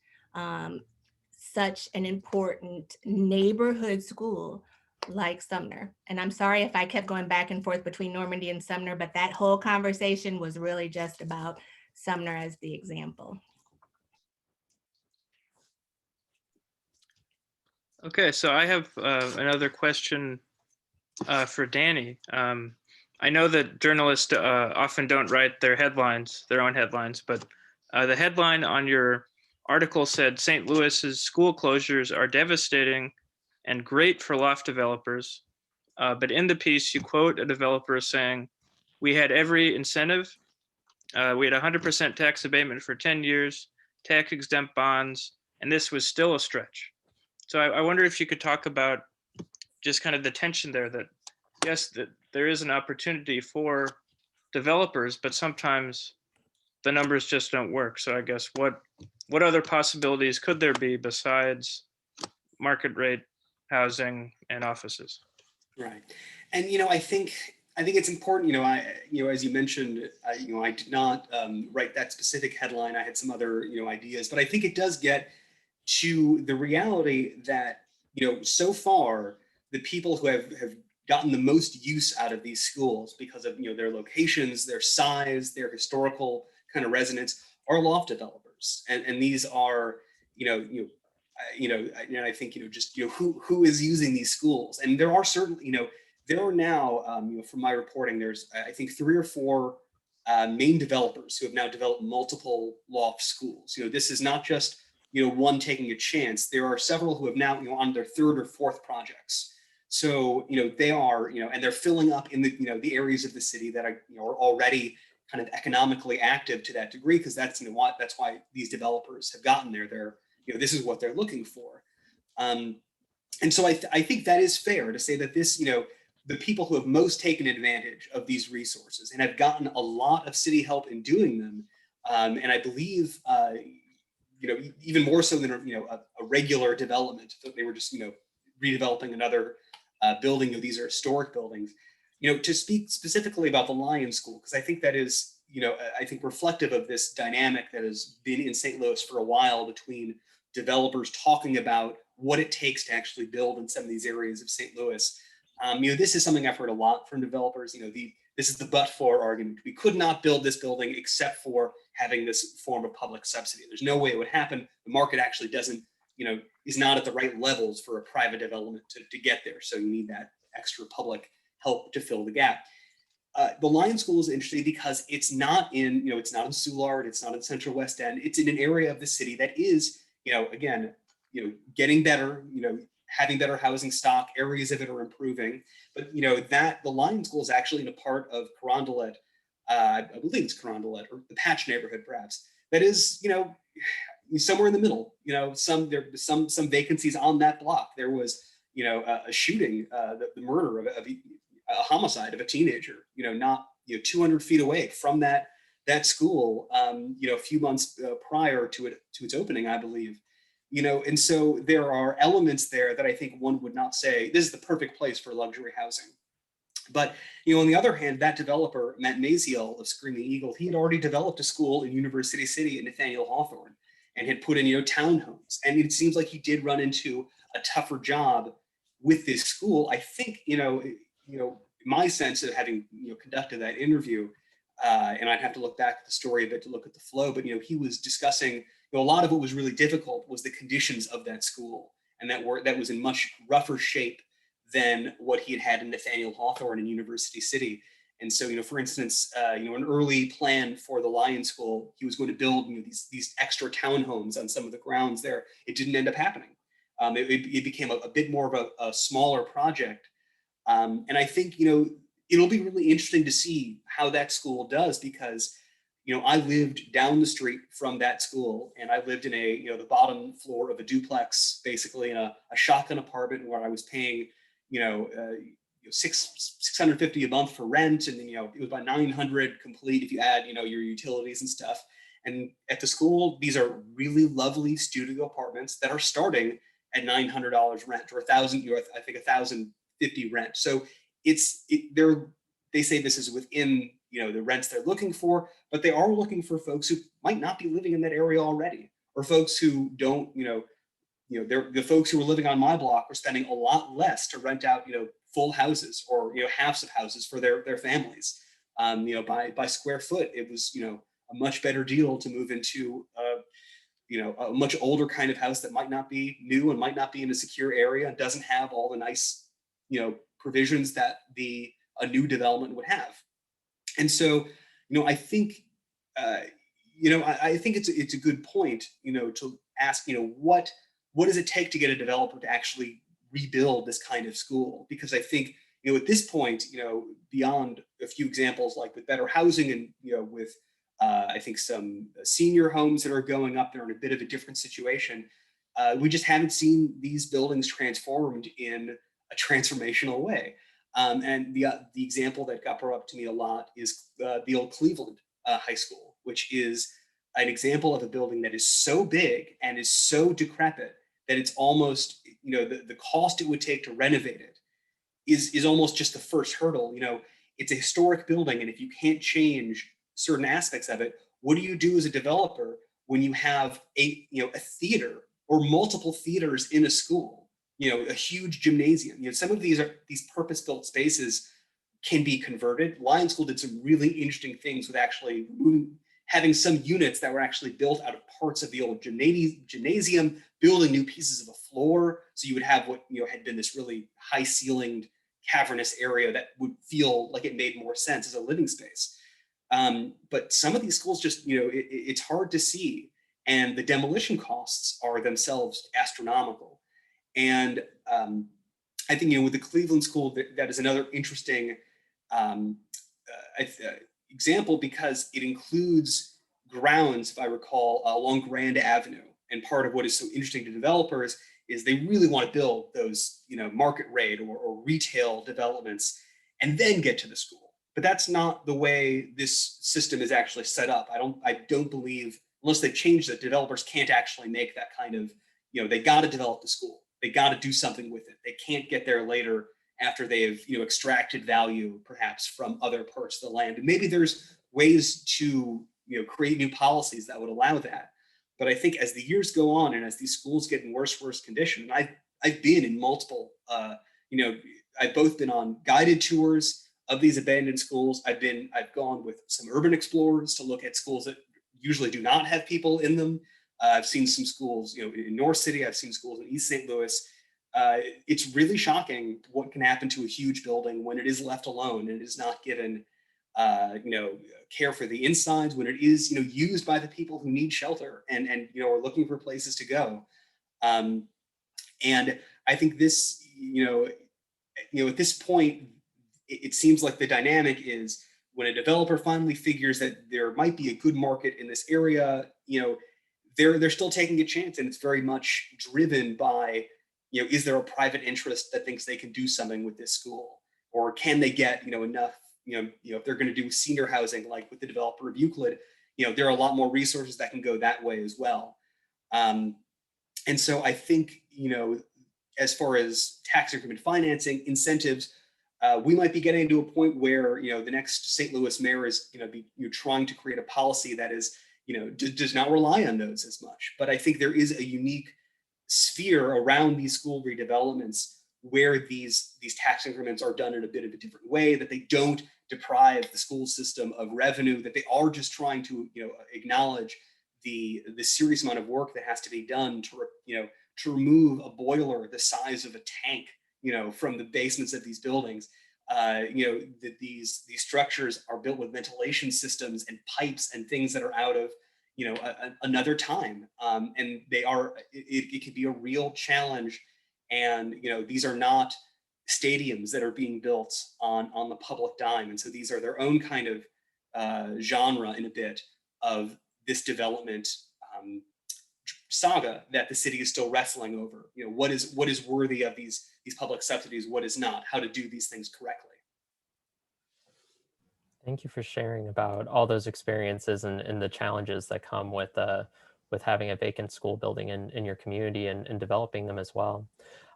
such an important neighborhood school like Sumner. And I'm sorry if I kept going back and forth between Normandy and Sumner, but that whole conversation was really just about Sumner as the example. Okay, so I have another question for Danny. I know that journalists often don't write their own headlines, but the headline on your article said St. Louis's school closures are devastating and great for loft developers. But in the piece, you quote a developer saying, "We had every incentive. We had 100% tax abatement for 10 years, tax exempt bonds, and this was still a stretch." So I wonder if you could talk about just kind of the tension there, that yes, that there is an opportunity for developers, but sometimes the numbers just don't work. So I guess what other possibilities could there be besides market rate housing and offices? Right. And, I think it's important, as you mentioned, I did not write that specific headline. I had some other, ideas, but I think it does get to the reality that, so far, the people who have gotten the most use out of these schools because of, their locations, their size, their historical kind of resonance, are loft developers. And these are, I think, who is using these schools? And there are certainly, there are now, from my reporting, there's, I think, 3 or 4 main developers who have now developed multiple loft schools. This is not just, one taking a chance. There are several who have now, on their 3rd or 4th projects. So, they are, and they're filling up in the, the areas of the city that are, are already kind of economically active to that degree, because that's, that's why these developers have gotten there. They're, this is what they're looking for. And so I think that is fair to say that this, the people who have most taken advantage of these resources and have gotten a lot of city help in doing them, and I believe, even more so than a regular development, that they were just redeveloping another building. These are historic buildings. To speak specifically about the Lion School, because I think that is, I think reflective of this dynamic that has been in St. Louis for a while between developers talking about what it takes to actually build in some of these areas of St. Louis. This is something I've heard a lot from developers. This is the but-for argument. We could not build this building except for having this form of public subsidy. There's no way it would happen. The market actually doesn't, is not at the right levels for a private development to get there. So you need that extra public help to fill the gap. The Lion School is interesting because it's not in, it's not in Soulard, it's not in Central West End. It's in an area of the city that is, again, getting better, having better housing stock. Areas of it are improving, but that the Lion School is actually in a part of Carondelet, I believe it's Carondelet, or the Patch neighborhood perhaps, that is, somewhere in the middle. Some vacancies on that block. There was, a shooting, the murder of a homicide of a teenager, not 200 feet away from that school, a few months prior to its opening, I believe. And so there are elements there that I think one would not say this is the perfect place for luxury housing. But on the other hand, that developer, Matt Maziel of Screaming Eagle, he had already developed a school in University City in Nathaniel Hawthorne and had put in townhomes. And it seems like he did run into a tougher job with this school. I think my sense of having conducted that interview, and I'd have to look back at the story a bit to look at the flow, but he was discussing a lot of what was really difficult was the conditions of that school, and that was in much rougher shape than what he had in Nathaniel Hawthorne in University City. And so, for instance, an early plan for the Lion School, he was going to build these extra townhomes on some of the grounds there. It didn't end up happening. It became a bit more of a smaller project. And I think, it'll be really interesting to see how that school does, because, I lived down the street from that school, and I lived in the bottom floor of a duplex, basically in a shotgun apartment where I was paying, $650 a month for rent, and then it was about $900 complete if you add your utilities and stuff. And at the school, these are really lovely studio apartments that are starting at $900 rent, or I think $1,050 rent. So they say this is within the rents they're looking for, but they are looking for folks who might not be living in that area already, or folks who don't they're the folks who are living on my block are spending a lot less to rent out full houses or halves of houses for their families. By square foot, it was a much better deal to move into a much older kind of house that might not be new and might not be in a secure area and doesn't have all the nice provisions that a new development would have. And so I think I think it's a good point to ask what does it take to get a developer to actually rebuild this kind of school? Because I think, at this point, beyond a few examples like with better housing and, with I think some senior homes that are going up, they're in a bit of a different situation. We just haven't seen these buildings transformed in a transformational way. And the example that got brought up to me a lot is the old Cleveland High School, which is an example of a building that is so big and is so decrepit that it's almost, the cost it would take to renovate it is almost just the first hurdle. It's a historic building, and if you can't change certain aspects of it, what do you do as a developer when you have a theater or multiple theaters in a school, a huge gymnasium? Some of these purpose-built spaces can be converted. Lion School did some really interesting things with actually having some units that were actually built out of parts of the old gymnasium, building new pieces of a floor. So you would have what had been this really high ceilinged cavernous area that would feel like it made more sense as a living space. But some of these schools just, it's hard to see. And the demolition costs are themselves astronomical. And I think, with the Cleveland School, that is another interesting example, because it includes grounds, if I recall, along Grand Avenue. And part of what is so interesting to developers is they really want to build those, market rate or retail developments and then get to the school. But that's not the way this system is actually set up. I don't believe, unless they change it, developers can't actually make that kind of, they got to develop the school. They got to do something with it. They can't get there later after they've extracted value perhaps from other parts of the land. And maybe there's ways to create new policies that would allow that. But I think as the years go on and as these schools get in worse condition, and I've been in multiple, I've both been on guided tours of these abandoned schools. I've gone with some urban explorers to look at schools that usually do not have people in them. I've seen some schools, in North City. I've seen schools in East St. Louis. It's really shocking what can happen to a huge building when it is left alone and is not given, care for the insides, when it is, used by the people who need shelter and are looking for places to go. And I think this, at this point, it seems like the dynamic is when a developer finally figures that there might be a good market in this area, they're still taking a chance, and it's very much driven by is there a private interest that thinks they can do something with this school, or can they get enough, if they're going to do senior housing like with the developer of Euclid, there are a lot more resources that can go that way as well. And so I think, as far as tax increment financing incentives, we might be getting to a point where, the next St. Louis mayor is going to be trying to create a policy that is, does not rely on those as much. But I think there is a unique sphere around these school redevelopments where these tax increments are done in a bit of a different way, that they don't deprive the school system of revenue, that they are just trying to, acknowledge the serious amount of work that has to be done to, to remove a boiler the size of a tank, from the basements of these buildings. That these structures are built with ventilation systems and pipes and things that are out of, another time. And they are, it could be a real challenge. And, these are not stadiums that are being built on the public dime. And so these are their own kind of genre in a bit of this development saga that the city is still wrestling over. What is worthy of these public subsidies, what is not, how to do these things correctly. Thank you for sharing about all those experiences and the challenges that come with having a vacant school building in your community and developing them as well.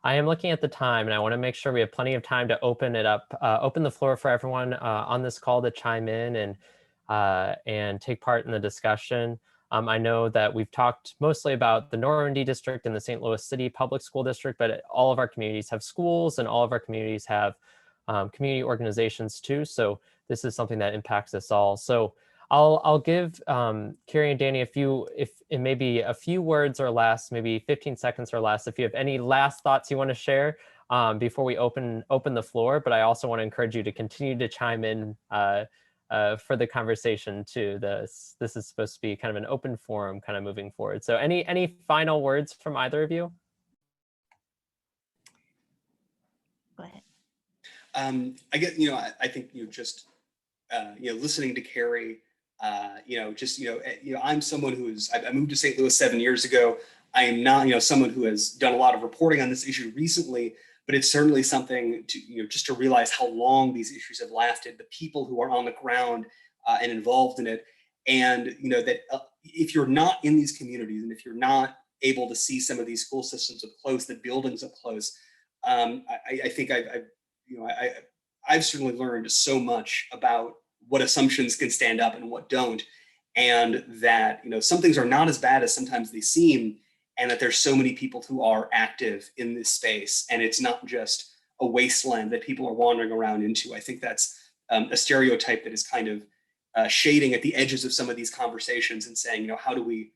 I am looking at the time, and I want to make sure we have plenty of time to open it up, open the floor for everyone on this call to chime in and take part in the discussion. I know that we've talked mostly about the Normandy district and the St. Louis City Public School District, but all of our communities have schools and all of our communities have community organizations too. So this is something that impacts us all. So I'll give Carrie and Danny if it may be a few words or less, maybe 15 seconds or less, if you have any last thoughts you want to share before we open the floor. But I also want to encourage you to continue to chime in for the conversation too. This is supposed to be kind of an open forum kind of moving forward. So any final words from either of you? Go ahead. I guess, I think, just, listening to Carrie, I'm someone I moved to St. Louis 7 years ago. I am not, someone who has done a lot of reporting on this issue recently, but it's certainly something to, just to realize how long these issues have lasted, the people who are on the ground and involved in it. And, that if you're not in these communities and if you're not able to see some of these school systems up close, the buildings up close, I think I've certainly learned so much about what assumptions can stand up and what don't. And that, some things are not as bad as sometimes they seem, and that there's so many people who are active in this space. And it's not just a wasteland that people are wandering around into. I think that's a stereotype that is kind of shading at the edges of some of these conversations and saying, how do we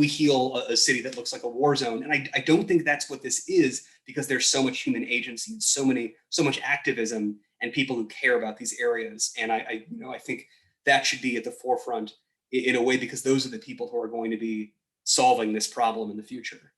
heal a city that looks like a war zone? And I don't think that's what this is, because there's so much human agency and so much activism and people who care about these areas. And I think that should be at the forefront in a way, because those are the people who are going to be solving this problem in the future.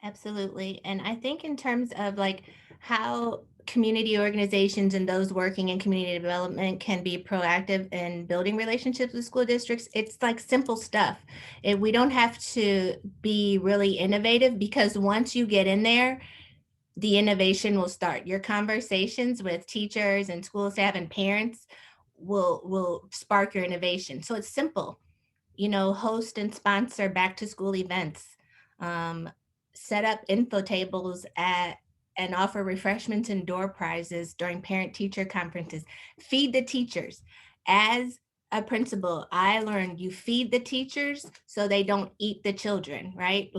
Absolutely. And I think in terms of like how community organizations and those working in community development can be proactive in building relationships with school districts, it's like simple stuff. We don't have to be really innovative, because once you get in there, the innovation will start. Your conversations with teachers and school staff and parents will spark your innovation. So it's simple. Host and sponsor back to school events, set up info tables and offer refreshments and door prizes during parent teacher conferences, feed the teachers. As a principal, I learned you feed the teachers so they don't eat the children, right?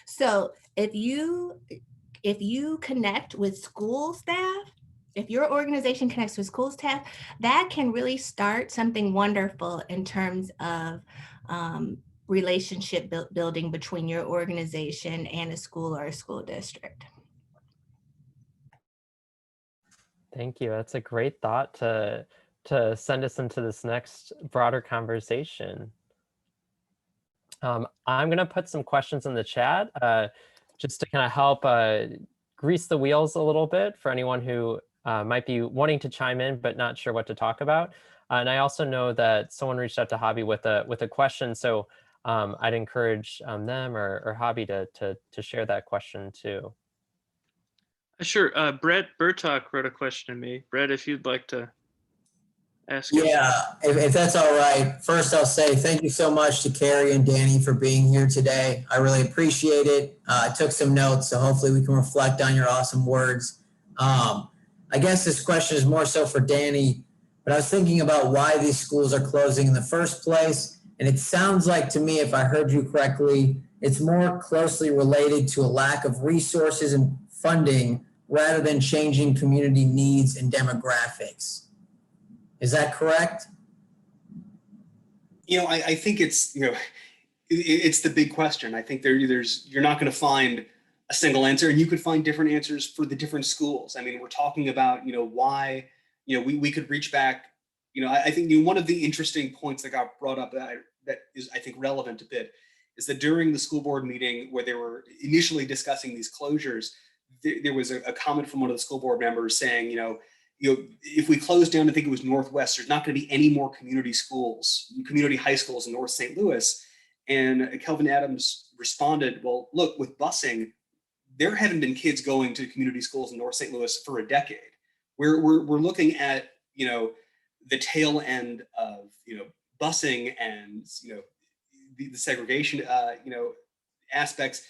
So if you connect with school staff, if your organization connects with school staff, that can really start something wonderful in terms of relationship building between your organization and a school or a school district. Thank you. That's a great thought to send us into this next broader conversation. I'm going to put some questions in the chat just to kind of help grease the wheels a little bit for anyone who might be wanting to chime in but not sure what to talk about. And I also know that someone reached out to Javi with a question. So I'd encourage them or Hobby to share that question too. Sure. Brett Burtock wrote a question to me. Brett, if you'd like to ask him. Yeah, if that's all right. First, I'll say thank you so much to Carrie and Danny for being here today. I really appreciate it. I took some notes, so hopefully we can reflect on your awesome words. I guess this question is more so for Danny, but I was thinking about why these schools are closing in the first place. And it sounds like to me, if I heard you correctly, it's more closely related to a lack of resources and funding rather than changing community needs and demographics. Is that correct? I think it's, it's the big question. I think you're not going to find a single answer, and you could find different answers for the different schools. I mean, we're talking about, why, we could reach back, I think one of the interesting points that got brought up that is, I think, relevant a bit is that during the school board meeting where they were initially discussing these closures, there was a comment from one of the school board members saying, if we close down, I think it was Northwest, there's not going to be any more community high schools in North St. Louis. And Kelvin Adams responded, well, look, with busing, there haven't been kids going to community schools in North St. Louis for a decade. We're looking at, the tail end of, busing and, the segregation, aspects.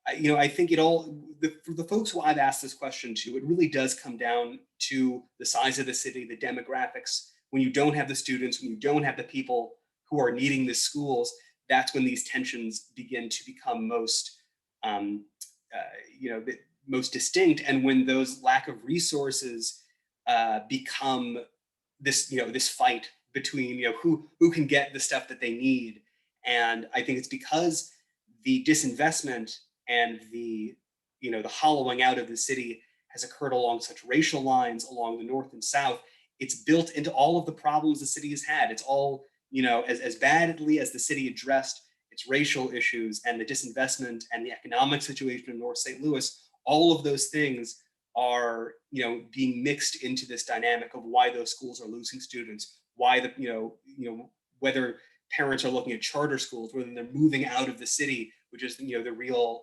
I think for the folks who I've asked this question to, it really does come down to the size of the city, the demographics. When you don't have the students, when you don't have the people who are needing the schools, that's when these tensions begin to become most, most distinct. And when those lack of resources become this, this fight between, who can get the stuff that they need. And I think it's because the disinvestment and the hollowing out of the city has occurred along such racial lines along the north and south. It's built into all of the problems the city has had. It's all, as badly as the city addressed its racial issues and the disinvestment and the economic situation in North St. Louis, all of those things are, being mixed into this dynamic of why those schools are losing students, why whether parents are looking at charter schools, whether they're moving out of the city, which is, the real,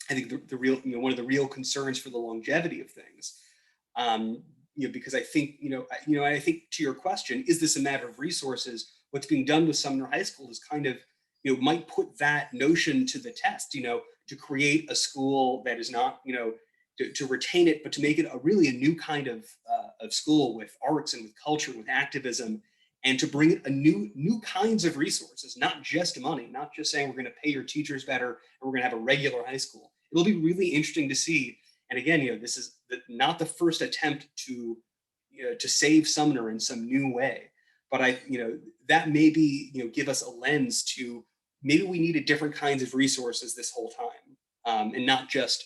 I think the real, one of the real concerns for the longevity of things. Because I think, I think to your question, is this a matter of resources? What's being done with Sumner High School is kind of, might put that notion to the test, to create a school that is not, to retain it, but to make it a new kind of school with arts and with culture, with activism, and to bring a new kinds of resources, not just money, not just saying we're going to pay your teachers better and we're going to have a regular high school. It'll be really interesting to see. And again, this is not the first attempt to save Sumner in some new way, but that maybe give us a lens to maybe we needed different kinds of resources this whole time, and not just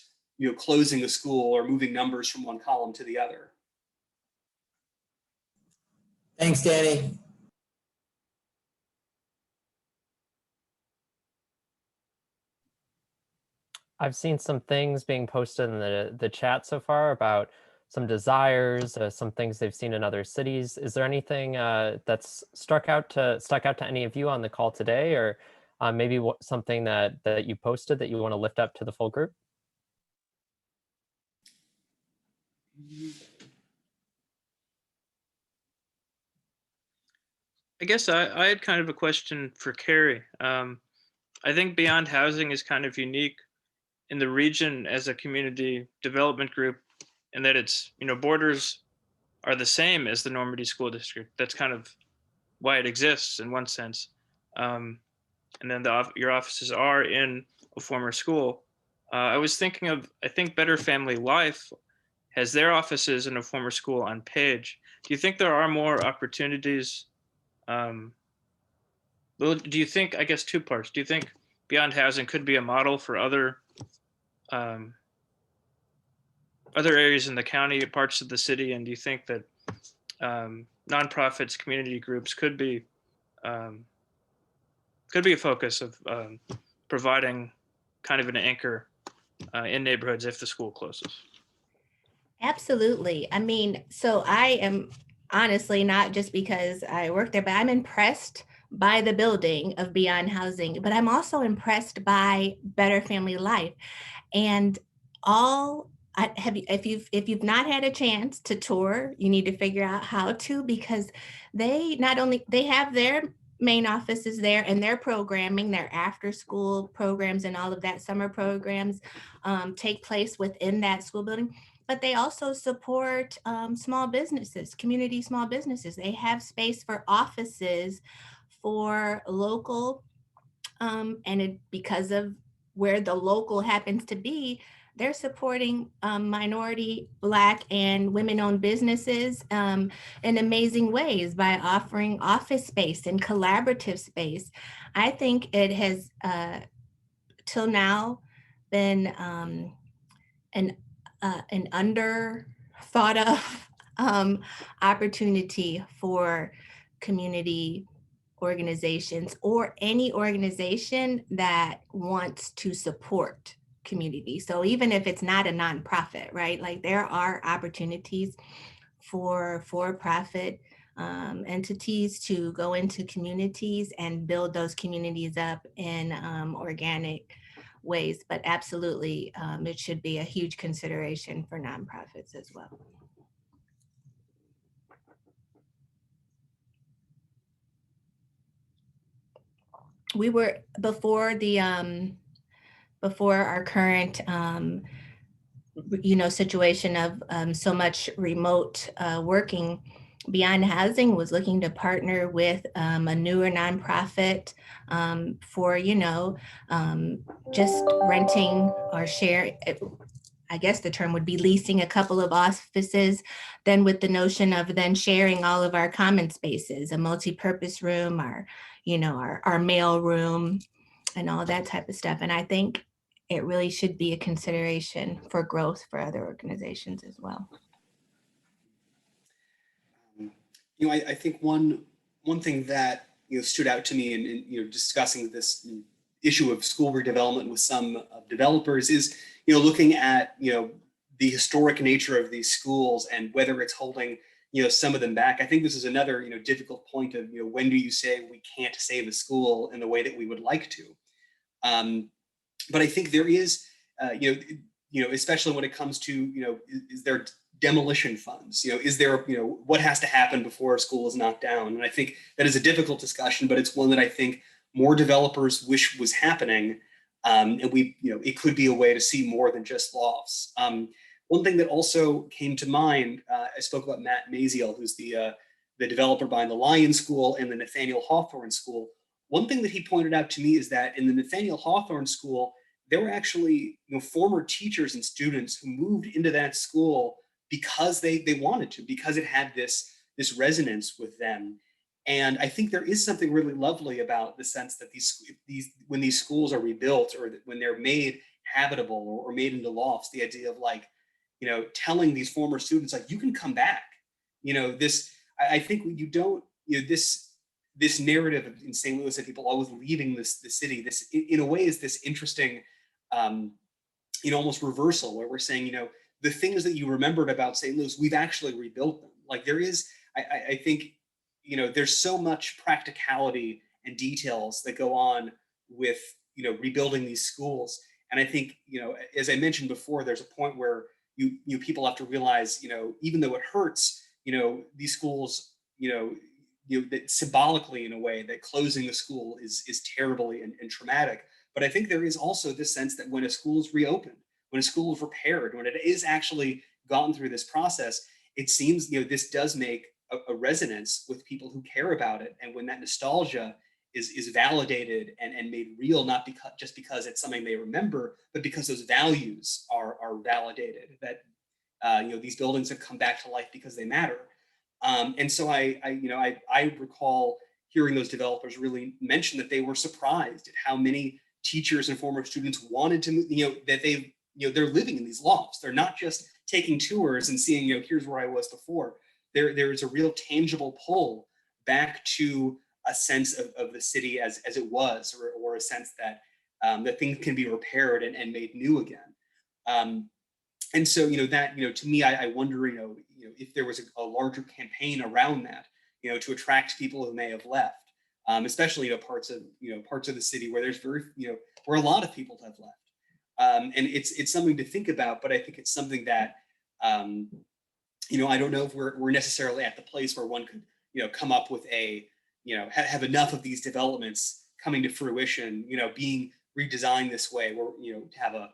closing a school or moving numbers from one column to the other. Thanks, Danny. I've seen some things being posted in the chat so far about some desires, some things they've seen in other cities. Is there anything that's stuck out to any of you on the call today, or maybe something that you posted that you want to lift up to the full group? I guess I had kind of a question for Carrie. I think Beyond Housing is kind of unique in the region as a community development group, and that its borders are the same as the Normandy School District. That's kind of why it exists in one sense. And then your offices are in a former school. I was thinking of, I think Better Family Life has their offices in a former school on Page. Do you think there are more opportunities? Do you think, I guess two parts, do you think Beyond Housing could be a model for other areas in the county, parts of the city? And do you think that nonprofits, community groups could be a focus of providing kind of an anchor in neighborhoods if the school closes? Absolutely. I mean, so I am honestly, not just because I work there, but I'm impressed by the building of Beyond Housing, but I'm also impressed by Better Family Life. And if you've not had a chance to tour, you need to figure out how to, because they have their main offices there, and their programming, their after school programs and all of that summer programs take place within that school building. But they also support small businesses, community small businesses. They have space for offices for local, because of where the local happens to be, they're supporting minority, Black, and women-owned businesses in amazing ways by offering office space and collaborative space. I think it has, till now, been an under thought of opportunity for community organizations, or any organization that wants to support community. So even if it's not a nonprofit, right? Like, there are opportunities for for-profit entities to go into communities and build those communities up in organic ways. But absolutely, it should be a huge consideration for nonprofits as well. We were, before our current situation of so much remote working, Beyond Housing was looking to partner with a newer nonprofit for just renting or share. I guess the term would be leasing a couple of offices, then with the notion of then sharing all of our common spaces, a multi-purpose room, our mail room, and all that type of stuff. And I think it really should be a consideration for growth for other organizations as well. I think one thing that stood out to me in discussing this issue of school redevelopment with some developers is looking at the historic nature of these schools and whether it's holding some of them back. I think this is another difficult point of when do you say we can't save a school in the way that we would like to. But I think there is especially when it comes to is there demolition funds, is there what has to happen before a school is knocked down. And I think that is a difficult discussion, but it's one that I think more developers wish was happening. And it could be a way to see more than just lofts. One thing that also came to mind, I spoke about Matt Maziel, who's the developer behind the Lion School and the Nathaniel Hawthorne School. One thing that he pointed out to me is that in the Nathaniel Hawthorne School, there were actually former teachers and students who moved into that school because they wanted to, because it had this resonance with them. And I think there is something really lovely about the sense that when these schools are rebuilt, or when they're made habitable or made into lofts, the idea of telling these former students, you can come back. I think you don't, this narrative in St. Louis that people always leaving the city, this in a way is this interesting, almost reversal, where we're saying, the things that you remembered about St. Louis, we've actually rebuilt them. There is, I think, there's so much practicality and details that go on with, rebuilding these schools. And I think, as I mentioned before, there's a point where people have to realize, even though it hurts, these schools, that symbolically, in a way, that closing the school is terribly and traumatic. But I think there is also this sense that when a school is reopened, when a school is repaired, when it is actually gotten through this process, it seems, this does make a resonance with people who care about it. And when that nostalgia is validated and made real, not just because it's something they remember, but because those values are validated, that these buildings have come back to life because they matter. And so I recall hearing those developers really mention that they were surprised at how many teachers and former students wanted to, that they're living in these lofts. They're not just taking tours and seeing, here's where I was before. There is a real tangible pull back to a sense of the city as it was, or a sense that that things can be repaired and made new again. And so, that, to me, I wonder, if there was a larger campaign around that, to attract people who may have left. especially parts of the city where there's where a lot of people have left. And it's something to think about, but I think it's something that I don't know if we're necessarily at the place where one could come up with a have enough of these developments coming to fruition, being redesigned this way, where to have a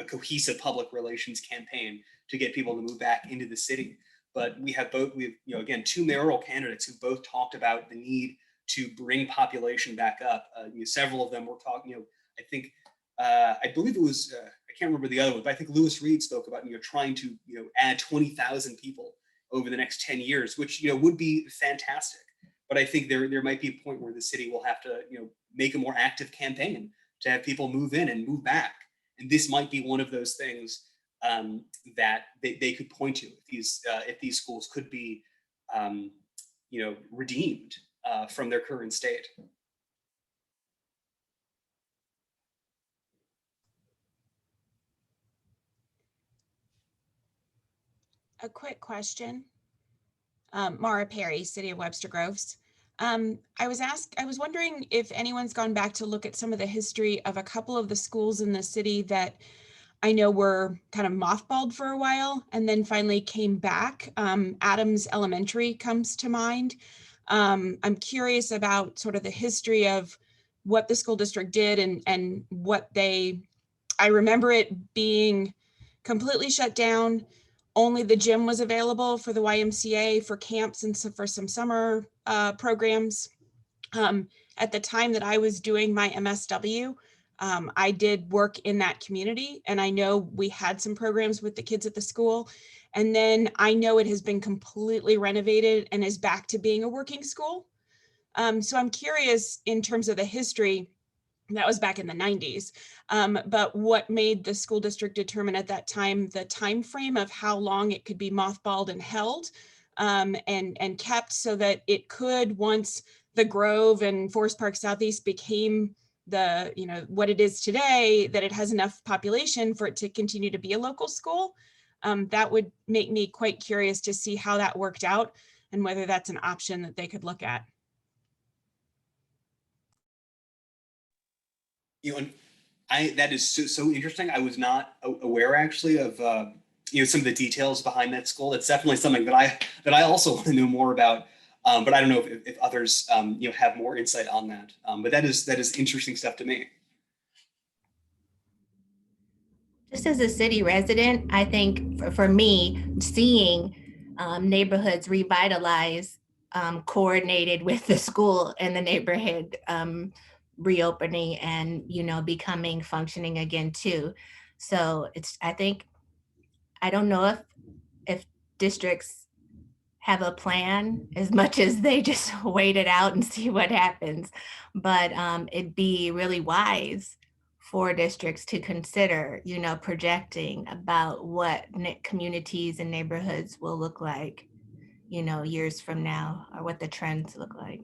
cohesive public relations campaign to get people to move back into the city. But we have again, two mayoral candidates who both talked about the need to bring population back up. Several of them were talking, I think, I believe it was, I can't remember the other one, but I think Lewis Reed spoke about, trying to, add 20,000 people over the next 10 years, which, would be fantastic. But I think there might be a point where the city will have to, make a more active campaign to have people move in and move back. And this might be one of those things that they could point to if these schools could be, redeemed from their current state. A quick question. Mara Perry, City of Webster Groves. I was wondering if anyone's gone back to look at some of the history of a couple of the schools in the city that I know were kind of mothballed for a while and then finally came back. Adams Elementary comes to mind. I'm curious about sort of the history of what the school district did and what I remember it being completely shut down. Only the gym was available for the YMCA, for camps, and for some summer programs. At the time that I was doing my MSW, I did work in that community, and I know we had some programs with the kids at the school. And then I know it has been completely renovated and is back to being a working school. So I'm curious in terms of the history. That was back in the 90s. But what made the school district determine at that time the time frame of how long it could be mothballed and held and kept so that it could, once the Grove and Forest Park Southeast became the, what it is today, that it has enough population for it to continue to be a local school? That would make me quite curious to see how that worked out and whether that's an option that they could look at. That is so interesting. I was not aware actually of some of the details behind that school. That's definitely something that I also want to know more about. But I don't know if others have more insight on that. But that is interesting stuff to me. Just as a city resident, I think for me, seeing neighborhoods revitalize, coordinated with the school and the neighborhood reopening and becoming functioning again too. So I don't know if districts have a plan as much as they just wait it out and see what happens, but it'd be really wise for districts to consider projecting about what communities and neighborhoods will look like years from now, or what the trends look like.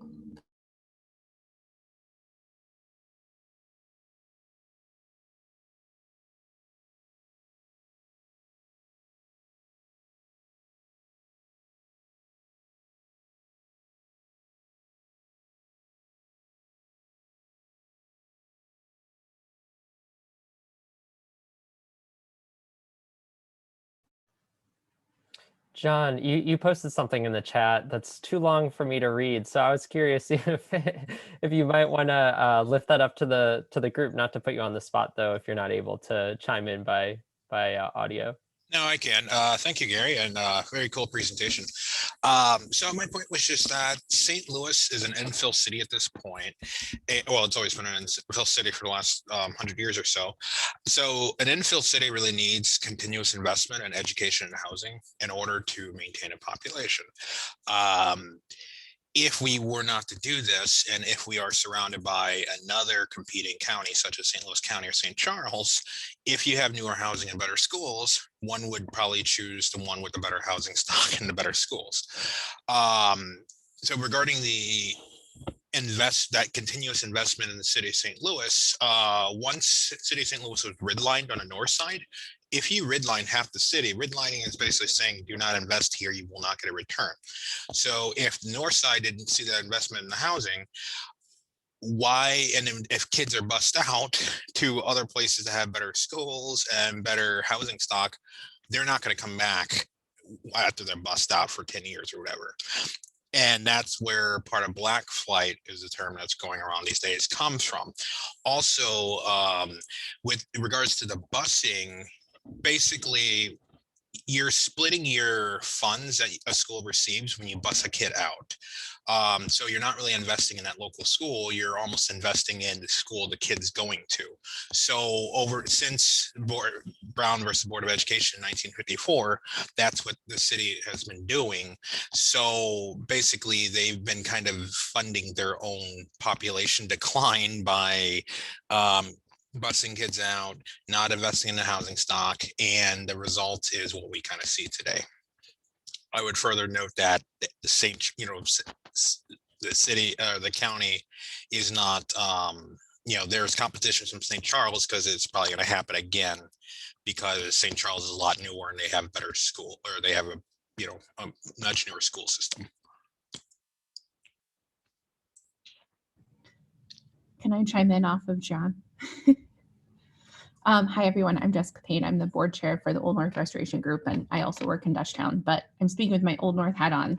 John, you posted something in the chat that's too long for me to read, so I was curious if you might want to lift that up to the group. Not to put you on the spot, though, if you're not able to chime in by audio. No, I can. Thank you, Gary, and very cool presentation. So my point was just that St. Louis is an infill city at this point. Well, it's always been an infill city for the last 100 years or so. So an infill city really needs continuous investment in education and housing in order to maintain a population. If we were not to do this, and if we are surrounded by another competing county, such as St. Louis County or St. Charles, if you have newer housing and better schools, one would probably choose the one with the better housing stock and the better schools. So regarding the that continuous investment in the city of St. Louis, once city of St. Louis was redlined on the north side, if you redline half the city, redlining is basically saying do not invest here, you will not get a return. So if the north side didn't see that investment in the housing, why, and if kids are bussed out to other places that have better schools and better housing stock, they're not going to come back after they're bussed out for 10 years or whatever. And that's where part of black flight is the term that's going around these days comes from. Also, with regards to the busing, basically you're splitting your funds that a school receives when you bus a kid out. So you're not really investing in that local school, you're almost investing in the school the kid's going to. So since Brown versus Board of Education in 1954, that's what the city has been doing. So basically they've been kind of funding their own population decline by busing kids out, not investing in the housing stock, and the result is what we kind of see today. I would further note that the city, the county is not, there's competition from St. Charles because it's probably going to happen again because St. Charles is a lot newer and they have better school, or they have a much newer school system. Can I chime in off of John? Hi, everyone. I'm Jessica Payne. I'm the board chair for the Old North Restoration Group, and I also work in Dutchtown, but I'm speaking with my Old North hat on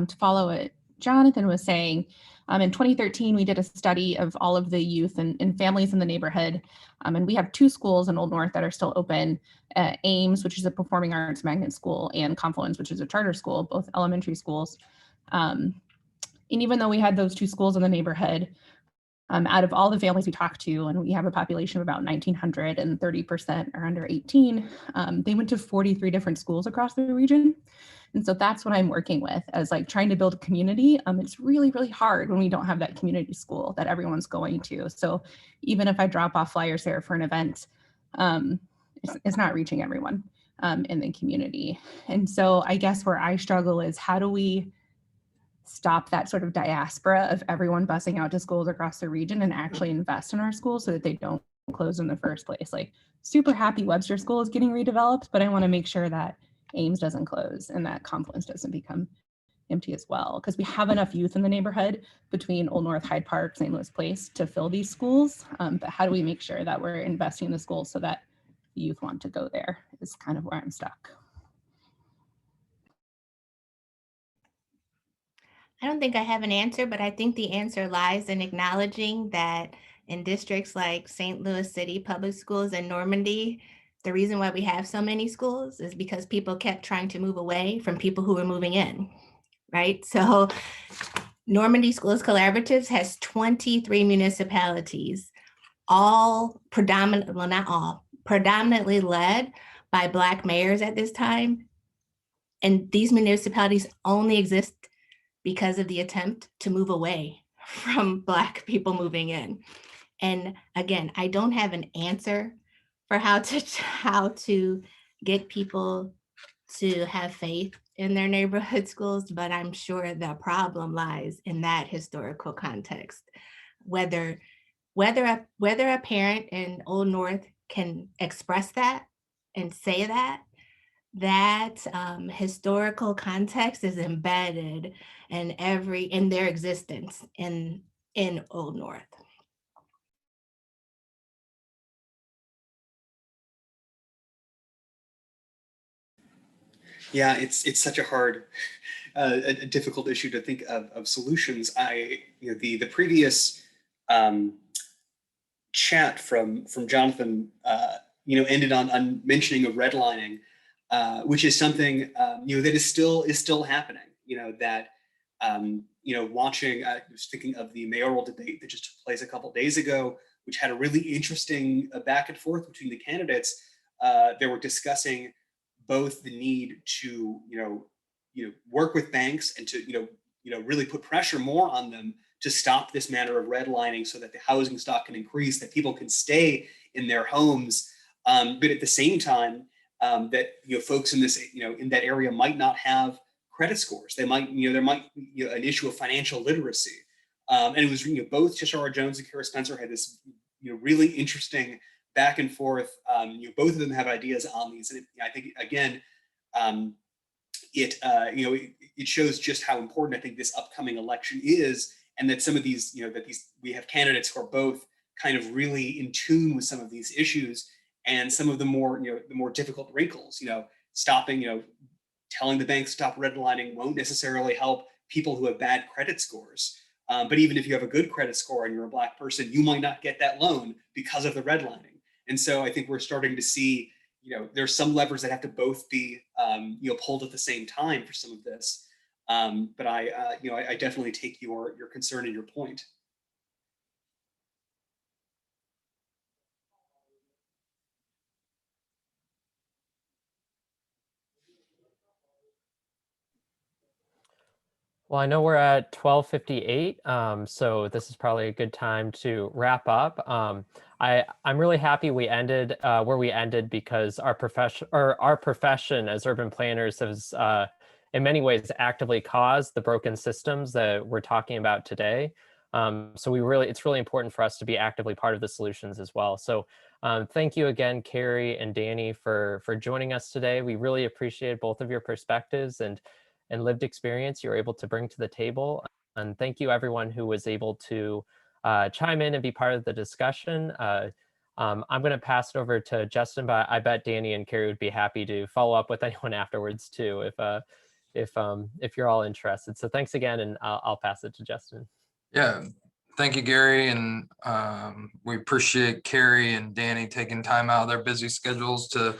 to follow what Jonathan was saying. In 2013, we did a study of all of the youth and families in the neighborhood, and we have 2 schools in Old North that are still open, Ames, which is a performing arts magnet school, and Confluence, which is a charter school, both elementary schools. And even though we had those 2 schools in the neighborhood, out of all the families we talked to, and we have a population of about 1,900 and 30% are under 18, they went to 43 different schools across the region. And so that's what I'm working with as like trying to build a community. It's really, really hard when we don't have that community school that everyone's going to. So even if I drop off flyers there for an event, it's not reaching everyone in the community. And so I guess where I struggle is how do we stop that sort of diaspora of everyone busing out to schools across the region and actually invest in our schools so that they don't close in the first place. Like super happy Webster School is getting redeveloped, but I want to make sure that Ames doesn't close and that Confluence doesn't become empty as well, because we have enough youth in the neighborhood between Old North, Hyde Park, St. Louis Place to fill these schools. But how do we make sure that we're investing in the schools so that the youth want to go there is kind of where I'm stuck. I don't think I have an answer, but I think the answer lies in acknowledging that in districts like St. Louis City Public Schools and Normandy, the reason why we have so many schools is because people kept trying to move away from people who were moving in, right? So Normandy Schools Collaboratives has 23 municipalities, all predominantly, well, not all, predominantly led by Black mayors at this time. And these municipalities only exist because of the attempt to move away from Black people moving in. And again, I don't have an answer for how to get people to have faith in their neighborhood schools, but I'm sure the problem lies in that historical context. Whether a parent in Old North can express that and say that historical context is embedded in their existence in Old North. Yeah, it's such a hard, a difficult issue to think of solutions. The previous chat from Jonathan, ended on mentioning of redlining, which is something that is still happening. Watching. I was thinking of the mayoral debate that just took place a couple of days ago, which had a really interesting back and forth between the candidates. They were discussing both the need to work with banks and to really put pressure more on them to stop this manner of redlining so that the housing stock can increase, that people can stay in their homes, but at the same time that folks in this in that area might not have credit scores. They might there might be an issue of financial literacy, and it was both Tishara Jones and Kara Spencer had this really interesting back and forth. Both of them have ideas on these, and I think again, it shows just how important I think this upcoming election is, and that some of these, we have candidates who are both kind of really in tune with some of these issues and some of the more, the more difficult wrinkles, stopping, telling the banks to stop redlining won't necessarily help people who have bad credit scores. But even if you have a good credit score and you're a Black person, you might not get that loan because of the redlining. And so I think we're starting to see, there's some levers that have to both be, pulled at the same time for some of this. But I definitely take your concern and your point. Well, I know we're at 12:58, so this is probably a good time to wrap up. I'm really happy we ended where we ended because our profession as urban planners has, in many ways, actively caused the broken systems that we're talking about today. So it's really important for us to be actively part of the solutions as well. So thank you again, Carrie and Danny, for joining us today. We really appreciate both of your perspectives and lived experience you're able to bring to the table. And thank you everyone who was able to chime in and be part of the discussion. I'm going to pass it over to Justin, but I bet Danny and Carrie would be happy to follow up with anyone afterwards too, if you're all interested. So thanks again, and I'll pass it to Justin. Yeah, thank you, Gary. And we appreciate Carrie and Danny taking time out of their busy schedules to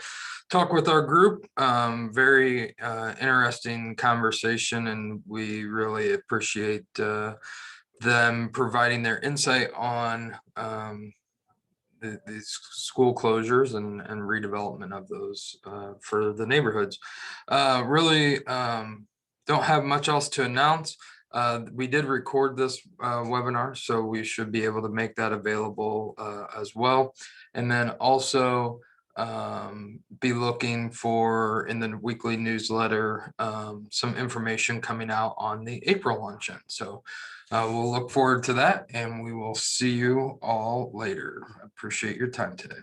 talk with our group. Very interesting conversation, and we really appreciate them providing their insight on these school closures and redevelopment of those for the neighborhoods. Really don't have much else to announce. We did record this webinar, so we should be able to make that available as well. And then also be looking for, in the weekly newsletter, some information coming out on the April luncheon. So we'll look forward to that, and we will see you all later. I appreciate your time today.